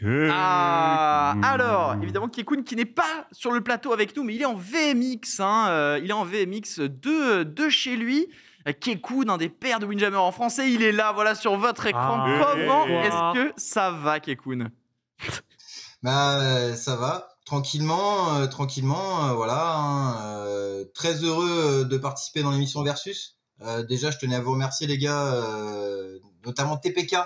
Alors, évidemment, Kekun qui n'est pas sur le plateau avec nous, mais il est en VMX. Il est en VMX de chez lui. Kekun, un des pères de Windjammer en français, il est là, voilà, sur votre écran. Comment est-ce que ça va, Kekun? Bah, ça va, tranquillement, voilà. Très heureux de participer dans l'émission Versus. Déjà, je tenais à vous remercier, les gars, notamment TPK.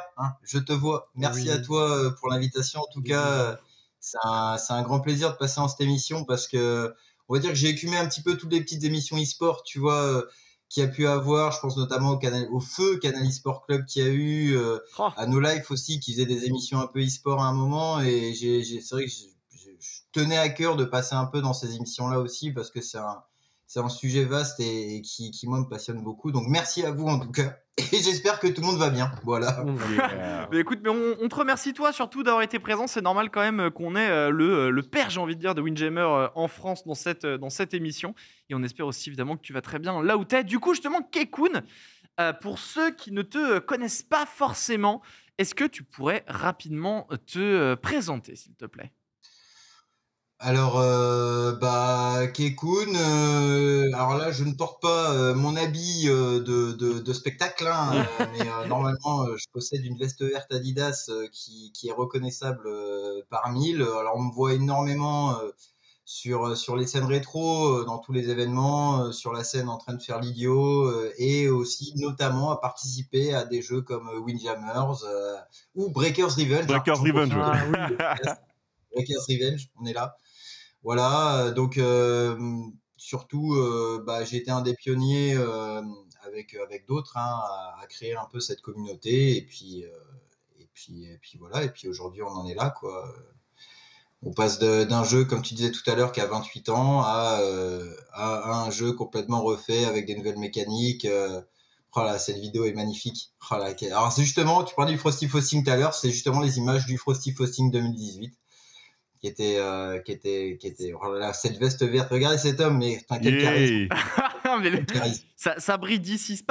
Je te vois. Merci à toi pour l'invitation. En tout cas, c'est un grand plaisir de passer dans cette émission parce que on va dire que j'ai écumé un petit peu toutes les petites émissions e-sport, tu vois, qu'il y a pu avoir. Je pense notamment au feu Canal e-sport Club qu'il y a eu. À No Life aussi, qui faisait des émissions un peu e-sport à un moment, et c'est vrai que je tenais à cœur de passer un peu dans ces émissions-là aussi, parce que c'est un sujet vaste et qui, moi, me passionne beaucoup. Donc, merci à vous, en tout cas. Et j'espère que tout le monde va bien. Voilà. Mais écoute, mais on te remercie toi surtout d'avoir été présent. C'est normal quand même qu'on ait le père, j'ai envie de dire, de Windjammer en France dans cette émission. Et on espère aussi évidemment que tu vas très bien là où t'es. Du coup, justement, Kekun, pour ceux qui ne te connaissent pas forcément, est-ce que tu pourrais rapidement te présenter, s'il te plaît? Alors, bah, Kekun, alors là, je ne porte pas mon habit de spectacle, mais normalement, je possède une veste verte Adidas qui est reconnaissable par mille. Alors, on me voit énormément sur les scènes rétro, dans tous les événements, sur la scène en train de faire l'idiot, et aussi notamment à participer à des jeux comme Windjammers ou Breakers Revenge. Breakers Revenge. Breakers Revenge, on est là. Voilà, donc surtout, bah, j'ai été un des pionniers avec d'autres à créer un peu cette communauté, et puis voilà, et puis aujourd'hui on en est là, quoi. On passe d'un jeu, comme tu disais tout à l'heure, qui a 28 ans, à un jeu complètement refait avec des nouvelles mécaniques. Oh là, cette vidéo est magnifique. Oh là, alors c'est justement, tu parlais du Frosty Frosting tout à l'heure, c'est justement les images du Frosty Frosting 2018. Qui était, oh là là, cette veste verte. Regardez cet homme, mais putain, quel charisme. Mais ça brille d'ici. Ce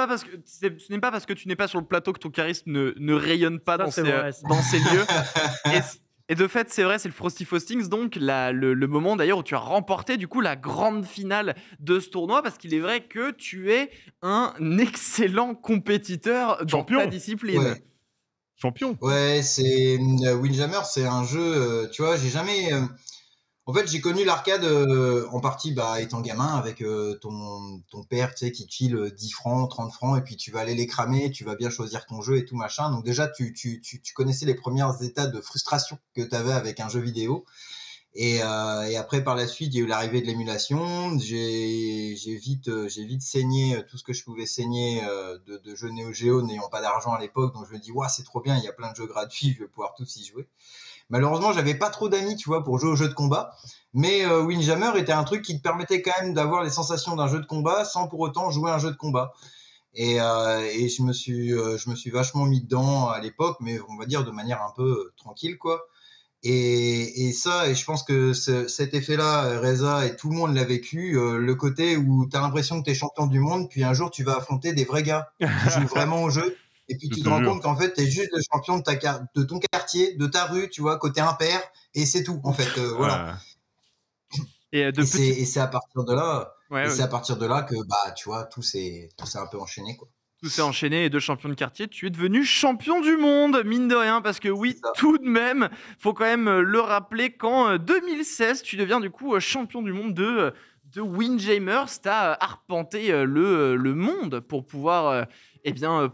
n'est pas parce que tu n'es pas sur le plateau que ton charisme ne rayonne pas dans ces lieux. Et de fait, c'est vrai, c'est le Frosty Faustings, donc le moment d'ailleurs où tu as remporté du coup la grande finale de ce tournoi, parce qu'il est vrai que tu es un excellent compétiteur dans ta discipline. Ouais. Champion. Ouais, c'est Windjammer, c'est un jeu, tu vois, j'ai jamais. En fait, j'ai connu l'arcade en partie étant gamin avec ton père, tu sais, qui te file 10 francs, 30 francs, et puis tu vas aller les cramer, tu vas bien choisir ton jeu et tout machin. Donc déjà, tu connaissais les premiers états de frustration que tu avais avec un jeu vidéo. Et après, par la suite, il y a eu l'arrivée de l'émulation. J'ai vite saigné tout ce que je pouvais saigner de jeux Neo Geo, n'ayant pas d'argent à l'époque. Donc je me dis, ouais, c'est trop bien, il y a plein de jeux gratuits, je vais pouvoir tous y jouer. Malheureusement, j'avais pas trop d'amis, tu vois, pour jouer aux jeux de combat. Mais Windjammer était un truc qui te permettait quand même d'avoir les sensations d'un jeu de combat sans pour autant jouer un jeu de combat. Et je me suis vachement mis dedans à l'époque, mais on va dire de manière un peu tranquille, quoi. Et je pense que cet effet-là, Reza, et tout le monde l'a vécu, le côté où tu as l'impression que tu es champion du monde, puis un jour tu vas affronter des vrais gars qui jouent vraiment au jeu, et puis tu te rends compte qu'en fait, tu es juste le champion de ton quartier, de ta rue, tu vois, côté impair, et c'est tout, en fait, voilà. Et c'est à partir de là, c'est à partir de là que, tu vois, tout s'est un peu enchaîné, quoi. Tout s'est enchaîné, et de champion de quartier, tu es devenu champion du monde, mine de rien, parce que oui, tout de même, faut quand même le rappeler qu'en 2016, tu deviens du coup champion du monde de Windjammers. Tu as arpenté le monde pour pouvoir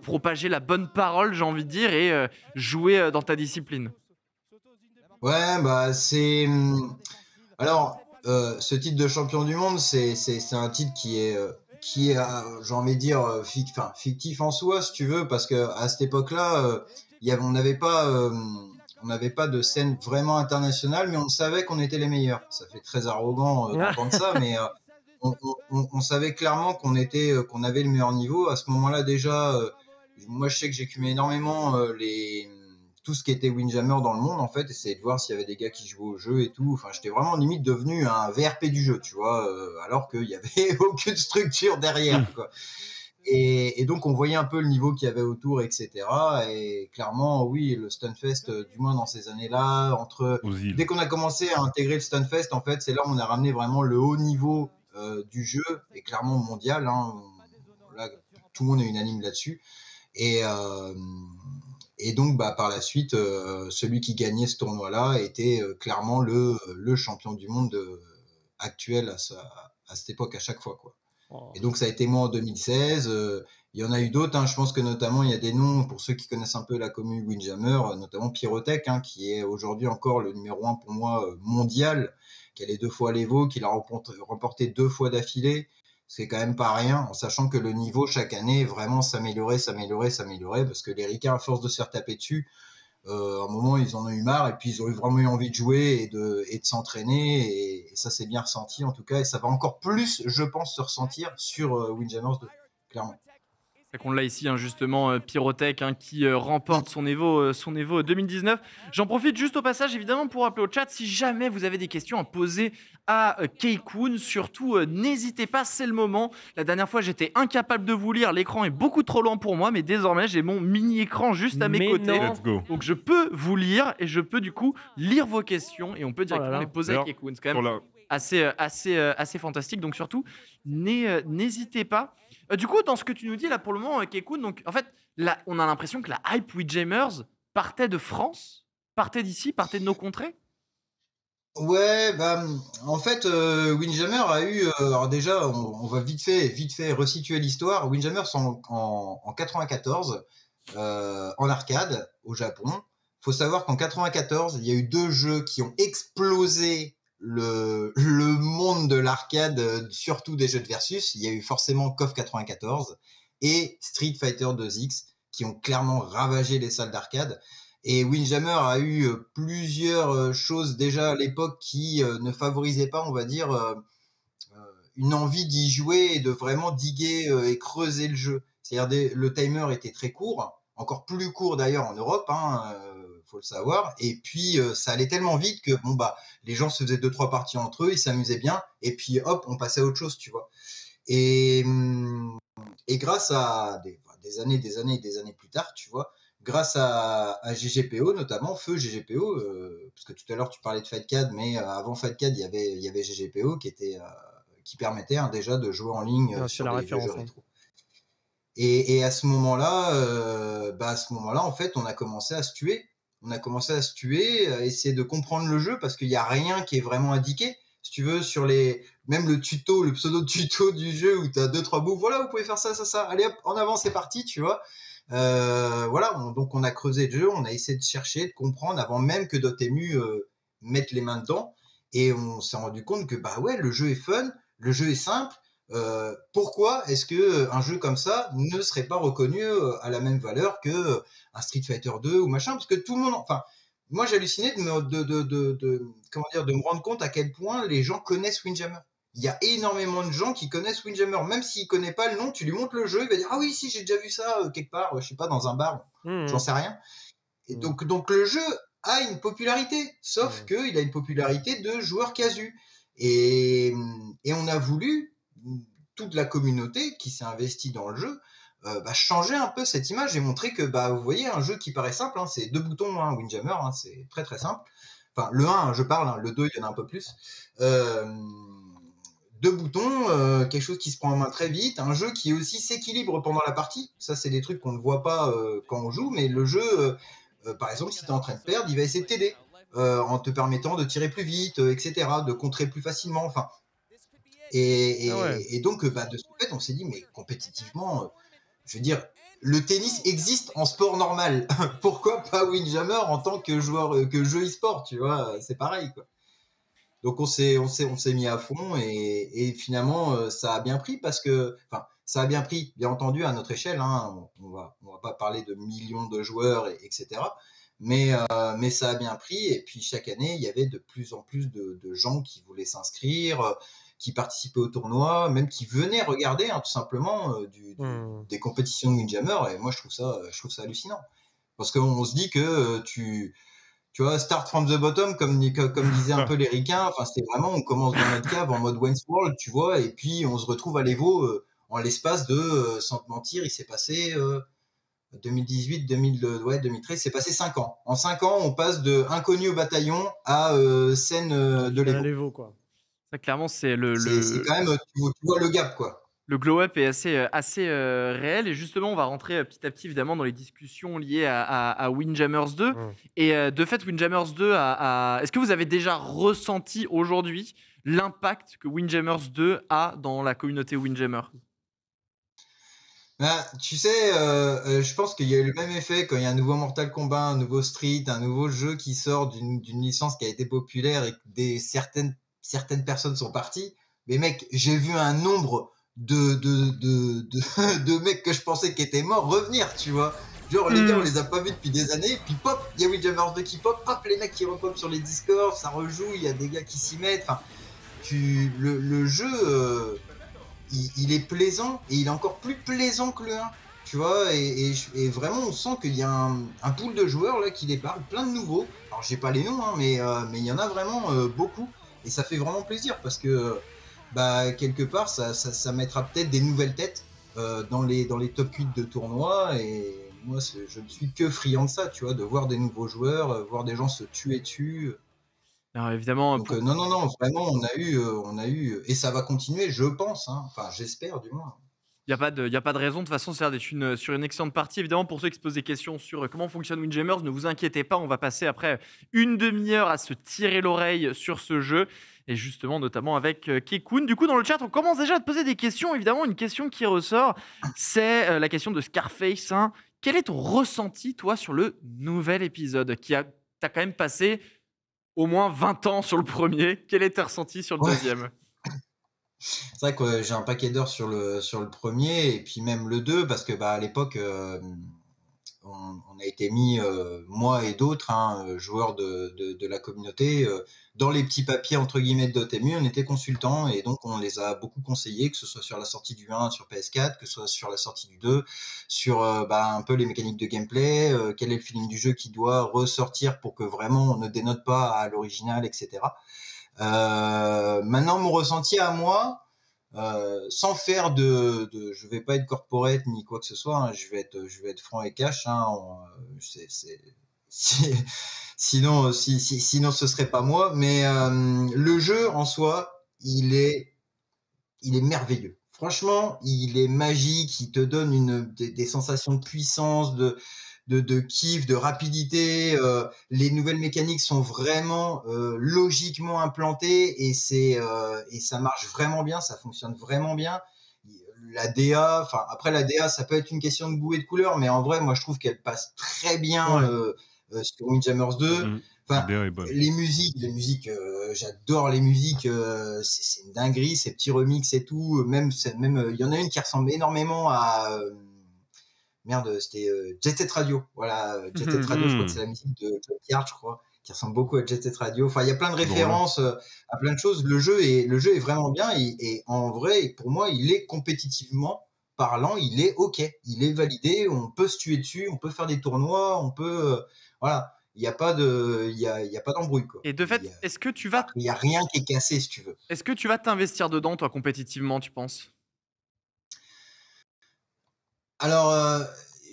propager la bonne parole, j'ai envie de dire, et jouer dans ta discipline. Ouais, c'est... Alors, ce titre de champion du monde, c'est un titre qui est j'ai envie de dire, fictif en soi, si tu veux, parce que à cette époque-là, on n'avait pas de scène vraiment internationale, mais on savait qu'on était les meilleurs. Ça fait très arrogant d'entendre ça, mais on savait clairement qu'on avait le meilleur niveau. À ce moment-là, déjà, moi, je sais que j'écumais énormément tout ce qui était Windjammer dans le monde, en fait, essayer de voir s'il y avait des gars qui jouaient au jeu et tout. Enfin, j'étais vraiment limite devenu un VRP du jeu, tu vois, alors qu'il y avait aucune structure derrière, quoi. Et donc, on voyait un peu le niveau qu'il y avait autour, etc. Et clairement, oui, le Stunfest, du moins dans ces années-là, dès qu'on a commencé à intégrer le Stunfest, en fait, c'est là où on a ramené vraiment le haut niveau du jeu, et clairement mondial. Hein. Là, tout le monde est unanime là-dessus. Et donc, par la suite, celui qui gagnait ce tournoi-là était clairement le champion du monde actuel à cette époque, à chaque fois, quoi. Oh. Et donc, ça a été moi en 2016. Il y en a eu d'autres. Hein. Je pense que notamment, il y a des noms, pour ceux qui connaissent un peu la commune Windjammer, notamment Pyrotech, hein, qui est aujourd'hui encore le numéro 1 pour moi mondial, qui a les 2 fois l'Evo, qui l'a remporté 2 fois d'affilée. C'est quand même pas rien, en sachant que le niveau, chaque année, vraiment s'améliorait, parce que les ricains, à force de se faire taper dessus, à un moment, ils en ont eu marre, et puis ils ont vraiment eu envie de jouer et de s'entraîner, et ça s'est bien ressenti en tout cas, et ça va encore plus, je pense, se ressentir sur Windjammers 2, clairement. C'est qu'on l'a ici, hein, justement, Pyrotech, hein, qui remporte son Evo 2019. J'en profite juste au passage, évidemment, pour rappeler au chat, si jamais vous avez des questions à poser à Keikun, surtout, n'hésitez pas, c'est le moment. La dernière fois, j'étais incapable de vous lire, l'écran est beaucoup trop lent pour moi, mais désormais, j'ai mon mini-écran juste à mes côtés. Donc, je peux vous lire, et je peux, du coup, lire vos questions, et on peut directement les poser à Keikun. C'est quand même assez fantastique, donc surtout, n'hésitez pas. Du coup, dans ce que tu nous dis là pour le moment, Keikun, donc en fait, là, on a l'impression que la hype Windjammers partait de France, partait d'ici, partait de nos contrées. Ouais, en fait, Windjammer a eu. Alors déjà, on va vite fait resituer l'histoire. Windjammer en 94 en arcade au Japon. Faut savoir qu'en 94, il y a eu 2 jeux qui ont explosé le monde de l'arcade, surtout des jeux de versus. Il y a eu forcément KOF 94 et Street Fighter 2X qui ont clairement ravagé les salles d'arcade. Et Windjammer a eu plusieurs choses déjà à l'époque qui ne favorisaient pas, on va dire, une envie d'y jouer et de vraiment diguer et creuser le jeu. C'est-à-dire le timer était très court, encore plus court d'ailleurs en Europe, hein, faut le savoir. Et puis ça allait tellement vite que les gens se faisaient 2-3 parties entre eux, ils s'amusaient bien, et puis hop, on passait à autre chose, tu vois. Et grâce à des années plus tard, tu vois, grâce à GGPO notamment, feu GGPO, parce que tout à l'heure tu parlais de FightCAD, mais avant FightCAD il y avait GGPO qui permettait déjà de jouer en ligne sur des jeux rétro. Et à ce moment-là, en fait, on a commencé à se tuer. À essayer de comprendre le jeu, parce qu'il n'y a rien qui est vraiment indiqué. Si tu veux, même le tuto, le pseudo-tuto du jeu où tu as 2-3 bouts, voilà, vous pouvez faire ça, allez hop, en avant, c'est parti, tu vois. Voilà, donc on a creusé le jeu, on a essayé de chercher, de comprendre, avant même que Dotemu mette les mains dedans. Et on s'est rendu compte que, le jeu est fun, le jeu est simple. Pourquoi est-ce que un jeu comme ça ne serait pas reconnu à la même valeur que un Street Fighter 2 ou machin, parce que tout le monde, enfin, moi j'ai halluciné de me rendre compte à quel point les gens connaissent Windjammer. Il y a énormément de gens qui connaissent Windjammer, même s'il connaît pas le nom, tu lui montres le jeu, il va dire ah oui si j'ai déjà vu ça quelque part, je sais pas, dans un bar, j'en sais rien. Et donc le jeu a une popularité, sauf qu'il a une popularité de joueurs casus. Et on a voulu, toute la communauté qui s'est investie dans le jeu, changer un peu cette image et montrer que, vous voyez, un jeu qui paraît simple, hein, c'est 2 boutons, hein, Windjammer, hein, c'est très très simple. Enfin, le 1, je parle, hein, le 2, il y en a un peu plus. 2 boutons, quelque chose qui se prend en main très vite, un jeu qui aussi s'équilibre pendant la partie. Ça, c'est des trucs qu'on ne voit pas quand on joue, mais le jeu, par exemple, si tu es en train de perdre, il va essayer de t'aider en te permettant de tirer plus vite, etc., de contrer plus facilement. Enfin, et donc, de ce fait, on s'est dit, mais compétitivement, je veux dire, le tennis existe en sport normal. Pourquoi pas Windjammer en tant que joueur, que jeu e-sport, tu vois, c'est pareil, quoi. Donc on s'est mis à fond et finalement ça a bien pris parce que, enfin, ça a bien pris, bien entendu, à notre échelle, hein, on va pas parler de millions de joueurs, etc. Mais ça a bien pris, et puis chaque année il y avait de plus en plus de gens qui voulaient s'inscrire, qui participaient au tournoi, même qui venaient regarder, hein, tout simplement des compétitions de Windjammer, et moi je trouve ça hallucinant, parce qu'on se dit que tu vois, start from the bottom, comme disaient un peu les ricains. Enfin, c'était vraiment, on commence dans notre cave en mode Wayne's World, tu vois, et puis on se retrouve à l'Evo en l'espace de, sans te mentir, il s'est passé 2018, 2013, c'est passé 5 ans. En 5 ans, on passe de inconnu au bataillon à scène de l'Evo. Quoi. Ça, clairement, c'est c'est quand même, tu vois le gap, quoi. Le glow-up est assez réel et justement, on va rentrer petit à petit évidemment dans les discussions liées à Windjammers 2. Et de fait, Windjammers 2 Est-ce que vous avez déjà ressenti aujourd'hui l'impact que Windjammers 2 a dans la communauté Windjammer? Tu sais, je pense qu'il y a eu le même effet quand il y a un nouveau Mortal Kombat, un nouveau Street, un nouveau jeu qui sort d'une licence qui a été populaire et que certaines personnes sont parties. Mais mec, j'ai vu un nombre de mecs que je pensais qui étaient morts revenir, tu vois. Genre, les gars, on les a pas vus depuis des années, puis pop, il y a Windjammers 2 qui pop, hop, les mecs qui repopent sur les Discord, ça rejoue, il y a des gars qui s'y mettent. Enfin, le jeu, il est plaisant, et il est encore plus plaisant que le 1. Tu vois, et vraiment, on sent qu'il y a un pool de joueurs là qui débarquent, plein de nouveaux. Alors, j'ai pas les noms, hein, mais il y en a vraiment beaucoup. Et ça fait vraiment plaisir parce que, quelque part, ça mettra peut-être des nouvelles têtes dans les top 8 de tournois. Et moi, je ne suis que friand de ça, tu vois, de voir des nouveaux joueurs, voir des gens se tuer dessus. Alors, évidemment. Donc, non, vraiment, on a eu, et ça va continuer, je pense, hein. Enfin, j'espère du moins. Il n'y a pas de raison. De toute façon, ça a l'air d'être sur une excellente partie. Évidemment, pour ceux qui se posent des questions sur comment fonctionne Windjammers, ne vous inquiétez pas. On va passer après une demi-heure à se tirer l'oreille sur ce jeu. Et justement, notamment avec Kekun. Du coup, dans le chat, on commence déjà à te poser des questions. Évidemment, une question qui ressort, c'est la question de Scarface. Quel est ton ressenti, toi, sur le nouvel épisode t'as quand même passé au moins 20 ans sur le premier. Quel est ton ressenti sur le deuxième? C'est vrai que j'ai un paquet d'heures sur le premier, et puis même le 2, parce que à l'époque, on a été mis, moi et d'autres joueurs de la communauté, dans les petits papiers entre guillemets de Dotemu. On était consultants, et donc on les a beaucoup conseillés, que ce soit sur la sortie du 1 sur PS4, que ce soit sur la sortie du 2, sur un peu les mécaniques de gameplay, quel est le feeling du jeu qui doit ressortir pour que vraiment on ne dénote pas à l'original, etc. Maintenant, mon ressenti à moi, sans faire je vais pas être corporate ni quoi que ce soit, hein, je vais être franc et cash, hein, sinon ce serait pas moi, mais le jeu en soi, il est merveilleux. Franchement, il est magique, il te donne des sensations de puissance, de kiff, de rapidité. Les nouvelles mécaniques sont vraiment logiquement implantées, et ça marche vraiment bien, ça fonctionne vraiment bien. La DA, enfin après la DA, ça peut être une question de goût et de couleur, mais en vrai, moi je trouve qu'elle passe très bien sur Windjammers 2. Enfin, les musiques, j'adore les musiques, c'est une dinguerie, ces petits remixes et tout. Même, il y en a une qui ressemble énormément à c'était Jet Set Radio. Voilà, Jet Set Radio, je crois que c'est la musique de John Yard, je crois, qui ressemble beaucoup à Jet Set Radio. Enfin, il y a plein de références à plein de choses. Le jeu est vraiment bien, et en vrai, pour moi, il est compétitivement parlant, il est OK, il est validé, on peut se tuer dessus, on peut faire des tournois, on peut voilà. Il n'y a pas d'embrouille, quoi. Et de fait, est-ce que tu vas... Il n'y a rien qui est cassé, si tu veux. Est-ce que tu vas t'investir dedans, toi, compétitivement, tu penses? Alors,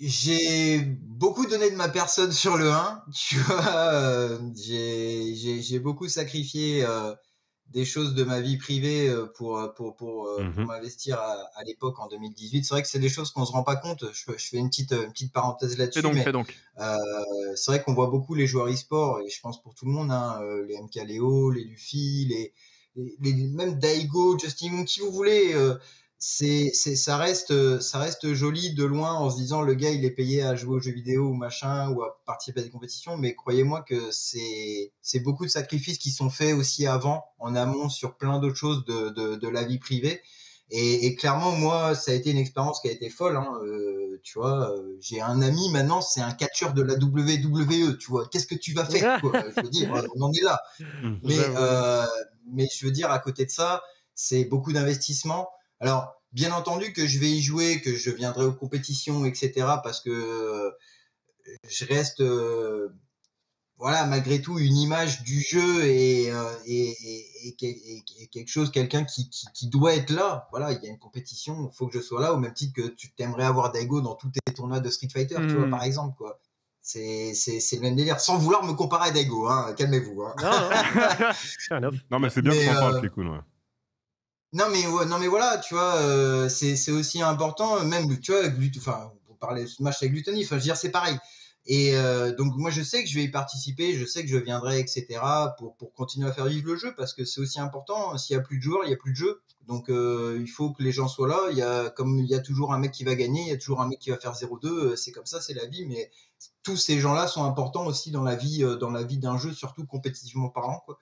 j'ai beaucoup donné de ma personne sur le 1, tu vois. J'ai beaucoup sacrifié des choses de ma vie privée pour m'investir à l'époque en 2018. C'est vrai que c'est des choses qu'on se rend pas compte. Je fais une petite parenthèse là-dessus. Fais donc. C'est vrai qu'on voit beaucoup les joueurs e-sport, et je pense pour tout le monde, les MKLeo, les Luffy, même Daigo, Justin Moon, qui vous voulez. Ça reste joli de loin, en se disant le gars il est payé à jouer aux jeux vidéo ou machin, ou à participer à des compétitions, mais croyez-moi que c'est beaucoup de sacrifices qui sont faits aussi avant, en amont, sur plein d'autres choses de la vie privée, et clairement moi ça a été une expérience qui a été folle, tu vois. J'ai un ami maintenant, c'est un catcheur de la WWE, tu vois, qu'est-ce que tu vas faire, quoi. Je veux dire, on en est là, mais je veux dire, à côté de ça, c'est beaucoup d'investissement. Alors, bien entendu que je vais y jouer, que je viendrai aux compétitions, etc., parce que je reste voilà, malgré tout, une image du jeu et quelque chose, quelqu'un qui doit être là. Voilà, il y a une compétition, il faut que je sois là, au même titre que tu t'aimerais avoir Daigo dans tous tes tournois de Street Fighter, tu vois, par exemple, quoi. C'est le même délire, sans vouloir me comparer à Daigo, hein, calmez-vous. Hein. Non, mais c'est bien qu'on en parle, Kekun, ouais. Non mais voilà, tu vois, c'est aussi important, même tu vois, enfin pour parler de ce match avec Gluttony, enfin je veux dire c'est pareil. Et donc moi je sais que je vais y participer, je sais que je viendrai, etc. pour continuer à faire vivre le jeu parce que c'est aussi important. S'il y a plus de joueurs, il y a plus de jeu. Donc il faut que les gens soient là. Comme il y a toujours un mec qui va gagner, il y a toujours un mec qui va faire 0-2. C'est comme ça, c'est la vie. Mais tous ces gens-là sont importants aussi dans la vie d'un jeu, surtout compétitivement parlant, quoi.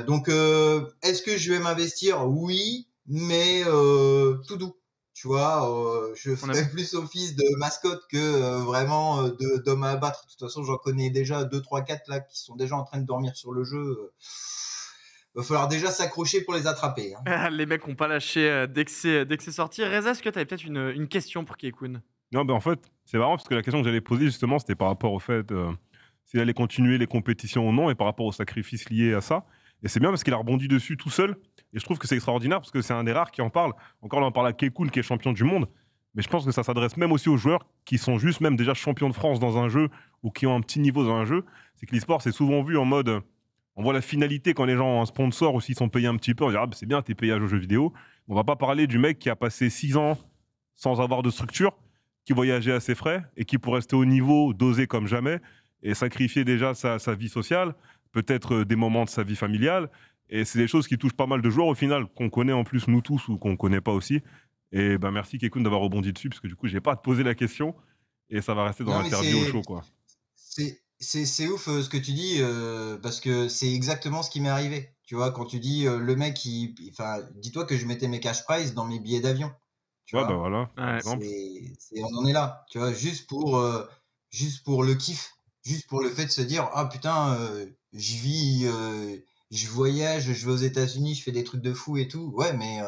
Donc, est-ce que je vais m'investir? Oui, mais tout doux. Tu vois, je ferai plus office de mascotte que vraiment d'homme à abattre. De toute façon, j'en connais déjà 2, 3, 4 là qui sont déjà en train de dormir sur le jeu. Va falloir déjà s'accrocher pour les attraper. Hein. Les mecs n'ont pas lâché dès que c'est sorti. Reza, est-ce que tu avais peut-être une question pour Kekun? Non, en fait, c'est marrant parce que la question que j'allais poser justement, c'était par rapport au fait s'il allait continuer les compétitions ou non et par rapport aux sacrifices liés à ça. Et c'est bien parce qu'il a rebondi dessus tout seul. Et je trouve que c'est extraordinaire parce que c'est un des rares qui en parle. Encore là, on parle à Kekun qui est champion du monde. Mais je pense que ça s'adresse même aussi aux joueurs qui sont juste même déjà champions de France dans un jeu ou qui ont un petit niveau dans un jeu. C'est que l'e-sport, c'est souvent vu en mode... On voit la finalité quand les gens ont un sponsor ou s'ils sont payés un petit peu. On dit, ah, c'est bien, t'es payé aux jeux vidéo. On va pas parler du mec qui a passé 6 ans sans avoir de structure, qui voyageait à ses frais et qui, pour rester au niveau, dosé comme jamais et sacrifier déjà sa vie sociale, peut-être des moments de sa vie familiale. Et c'est des choses qui touchent pas mal de joueurs au final, qu'on connaît en plus nous tous ou qu'on connaît pas aussi. Et ben merci Kekun d'avoir rebondi dessus, parce que du coup, j'ai pas à te poser la question et ça va rester dans l'interview au show, quoi. C'est ouf ce que tu dis, parce que c'est exactement ce qui m'est arrivé. Tu vois, quand tu dis le mec, enfin, dis-toi que je mettais mes cash prize dans mes billets d'avion. Tu Ouais, vois, bah voilà, par exemple. on en est là, tu vois, juste pour le kiff, juste pour le fait de se dire, ah putain, je vis, je voyage, je vais aux États-Unis, je fais des trucs de fou et tout. Ouais, mais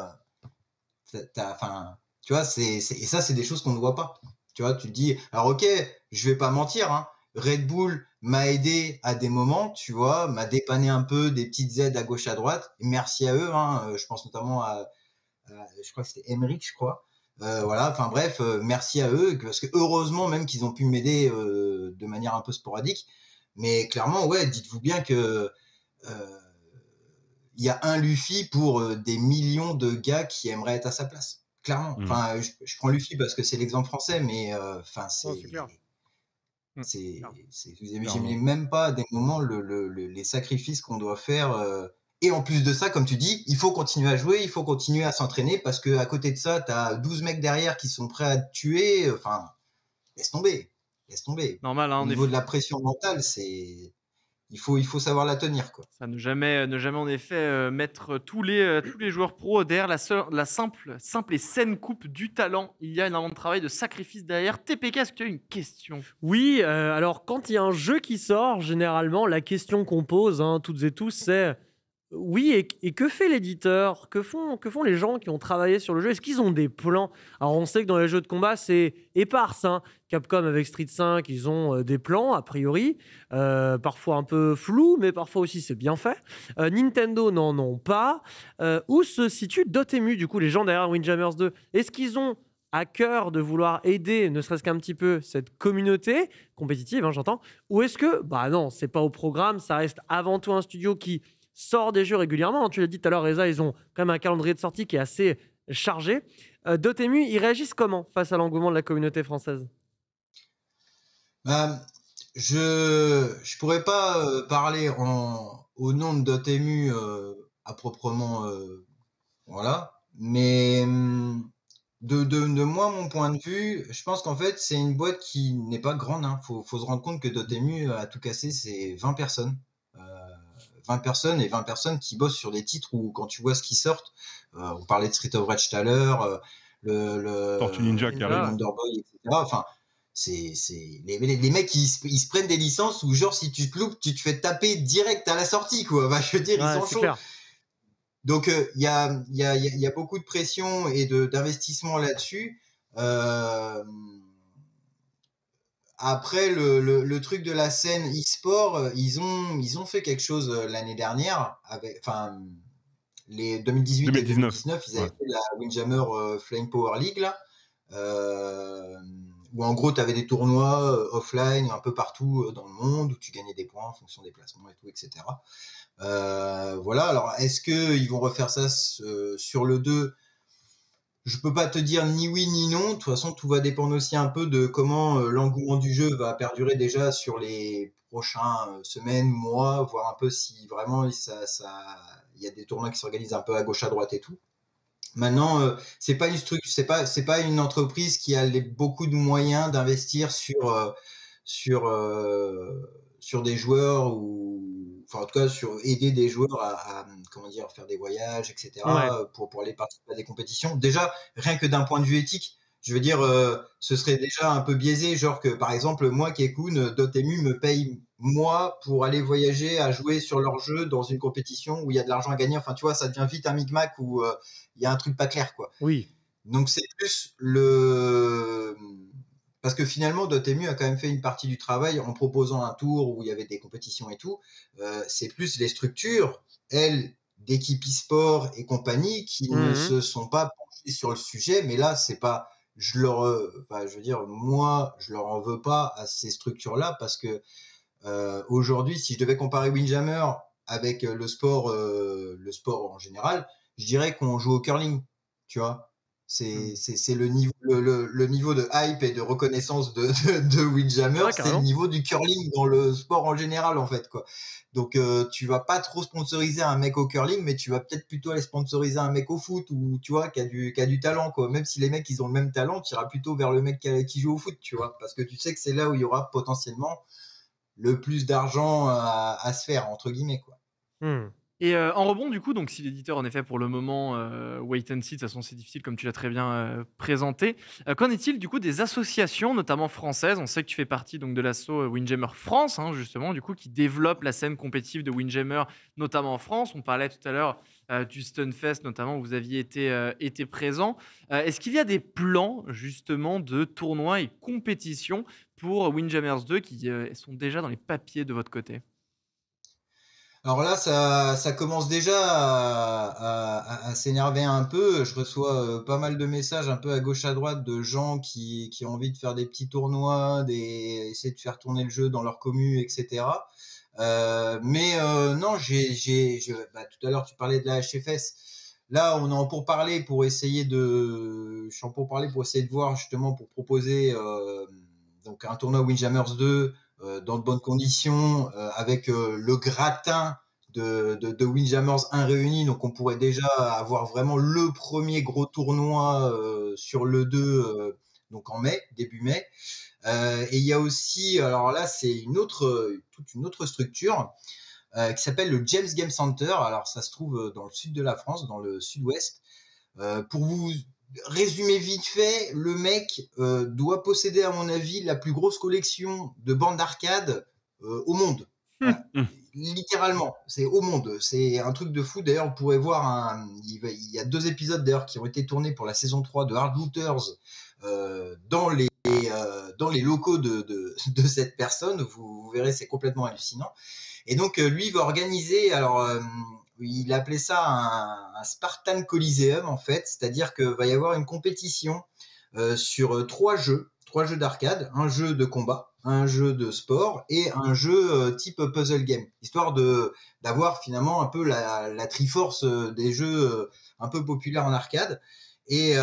enfin, tu vois, et ça, c'est des choses qu'on ne voit pas. Tu vois, tu te dis, alors ok, je vais pas mentir, hein, Red Bull m'a aidé à des moments, tu vois, m'a dépanné un peu des petites aides à gauche à droite. Et merci à eux, hein, je pense notamment je crois que c'était Emmerich, je crois. Voilà, enfin bref, merci à eux, parce que heureusement même qu'ils ont pu m'aider de manière un peu sporadique. Mais clairement, ouais, dites-vous bien que il y a un Luffy pour des millions de gars qui aimeraient être à sa place. Clairement. Enfin, je prends Luffy parce que c'est l'exemple français, mais enfin, c'est clair. vous imaginez même pas des moments les sacrifices qu'on doit faire. Et en plus de ça, comme tu dis, il faut continuer à jouer, il faut continuer à s'entraîner parce que à côté de ça, tu as 12 mecs derrière qui sont prêts à te tuer. Enfin, laisse tomber. Normal, hein, Au niveau de la pression mentale, il faut savoir la tenir, quoi. Ça ne jamais en effet mettre tous les joueurs pros derrière la simple et saine coupe du talent. Il y a énormément de travail, de sacrifice derrière. TPK, est-ce que tu as une question? Oui, alors quand il y a un jeu qui sort, généralement, la question qu'on pose, hein, toutes et tous, c'est oui, et que fait l'éditeur? Que font les gens qui ont travaillé sur le jeu? Est-ce qu'ils ont des plans? Alors, on sait que dans les jeux de combat, c'est éparse, hein. Capcom, avec Street 5, ils ont des plans, a priori, parfois un peu flous, mais parfois aussi c'est bien fait. Nintendo n'en ont pas. Où se situe Dotemu, du coup, les gens derrière Windjammers 2? Est-ce qu'ils ont à cœur de vouloir aider, ne serait-ce qu'un petit peu, cette communauté compétitive, hein, j'entends? Ou est-ce que, bah non, c'est pas au programme, ça reste avant tout un studio qui sort des jeux régulièrement. Tu l'as dit tout à l'heure, Reza, ils ont quand même un calendrier de sortie qui est assez chargé. Dotemu, ils réagissent comment face à l'engouement de la communauté française? Je pourrais pas parler au nom de Dotemu à proprement, voilà. Mais de moi, mon point de vue, je pense qu'en fait, c'est une boîte qui n'est pas grande. Hein. Faut se rendre compte que Dotemu, à tout casser, c'est 20 personnes. 20 personnes et 20 personnes qui bossent sur des titres où, quand tu vois ce qui sortent, on parlait de Street of Rage tout à l'heure, Tortue Ninja qui arrive. Wonderboy, etc. Enfin, les mecs, ils se prennent des licences où, genre, si tu te loupes, tu te fais taper direct à la sortie, quoi. Bah, je veux dire, ils sont chauds. Clair. Donc, il y a beaucoup de pression et d'investissement là-dessus. après, le truc de la scène e-sport, ils ont fait quelque chose l'année dernière, les 2018 et 2019. 2019, ils avaient Ouais. fait la Windjammer Flying Power League, là, où en gros, tu avais des tournois offline un peu partout dans le monde, où tu gagnais des points en fonction des placements et tout, etc. Voilà, alors est-ce qu'ils vont refaire ça sur le 2? Je peux pas te dire ni oui ni non. De toute façon, tout va dépendre aussi un peu de comment l'engouement du jeu va perdurer déjà sur les prochains semaines, mois, voir un peu si vraiment il y a des tournois qui s'organisent un peu à gauche, à droite et tout. Maintenant, c'est pas c'est pas une entreprise qui a beaucoup de moyens d'investir sur des joueurs en tout cas sur aider des joueurs à comment dire, faire des voyages, etc. Ouais. Pour aller participer à des compétitions. Déjà, rien que d'un point de vue éthique, je veux dire, ce serait déjà un peu biaisé, genre que par exemple moi, Kekun, Dotemu me paye moi pour aller voyager à jouer sur leur jeu dans une compétition où il y a de l'argent à gagner. Enfin, tu vois, ça devient vite un micmac où il y a un truc pas clair, quoi. Oui. Donc c'est plus parce que finalement Dotemu a quand même fait une partie du travail en proposant un tour où il y avait des compétitions et tout. C'est plus les structures, elles, d'équipe e-sport et compagnie, qui ne se sont pas penchées sur le sujet. Mais là, c'est pas, je veux dire, moi, je leur en veux pas à ces structures-là parce que aujourd'hui, si je devais comparer Windjammer avec le sport en général, je dirais qu'on joue au curling, tu vois. C'est le niveau de hype et de reconnaissance de Windjammer, Ouais, c'est le carrément. niveau du curling dans le sport en général, en fait, quoi. Donc, tu vas pas trop sponsoriser un mec au curling, mais tu vas peut-être plutôt aller sponsoriser un mec au foot ou, tu vois, qui a du talent, quoi. Même si les mecs, ils ont le même talent, tu iras plutôt vers le mec qui joue au foot, tu vois. Parce que tu sais que c'est là où il y aura potentiellement le plus d'argent à se faire, entre guillemets, quoi. Et en rebond, du coup, donc si l'éditeur, en effet, pour le moment, wait and see, de toute façon, c'est difficile, comme tu l'as très bien présenté. Qu'en est-il, du coup, des associations, notamment françaises? On sait que tu fais partie donc, de l'asso Windjammer France, hein, justement, du coup, qui développe la scène compétitive de Windjammer, notamment en France. On parlait tout à l'heure du Stunfest, notamment, où vous aviez été présent. Est-ce qu'il y a des plans, justement, de tournois et compétitions pour Windjammers 2 qui sont déjà dans les papiers de votre côté? Alors là, ça commence déjà à s'énerver un peu. Je reçois pas mal de messages un peu à gauche à droite de gens qui ont envie de faire des petits tournois, essayer de faire tourner le jeu dans leur commu, etc. Non, tout à l'heure tu parlais de la HFS. Là, on est en pourparlers pour essayer je suis en pourparlers pour essayer de voir justement pour proposer donc un tournoi Windjammers 2 dans de bonnes conditions, avec le gratin de Windjammers 1 réuni. Donc, on pourrait déjà avoir vraiment le premier gros tournoi sur le 2, donc en mai, début mai. Et il y a aussi, alors là, c'est toute une autre structure qui s'appelle le James Game Center. Alors, ça se trouve dans le sud de la France, dans le sud-ouest. Pour vous résumer vite fait, le mec doit posséder, à mon avis, la plus grosse collection de bandes d'arcade au monde. Voilà. Littéralement, c'est au monde. C'est un truc de fou. D'ailleurs, on pourrait voir il y a 2 épisodes d'ailleurs qui ont été tournés pour la saison 3 de Hard Looters dans les locaux de cette personne. Vous verrez, c'est complètement hallucinant. Et donc, lui, il va organiser, alors, il appelait ça un Spartan Coliseum, en fait, c'est-à-dire qu'il va y avoir une compétition sur 3 jeux d'arcade, un jeu de combat, un jeu de sport et un jeu type puzzle game, histoire d'avoir finalement un peu la triforce des jeux un peu populaires en arcade. Et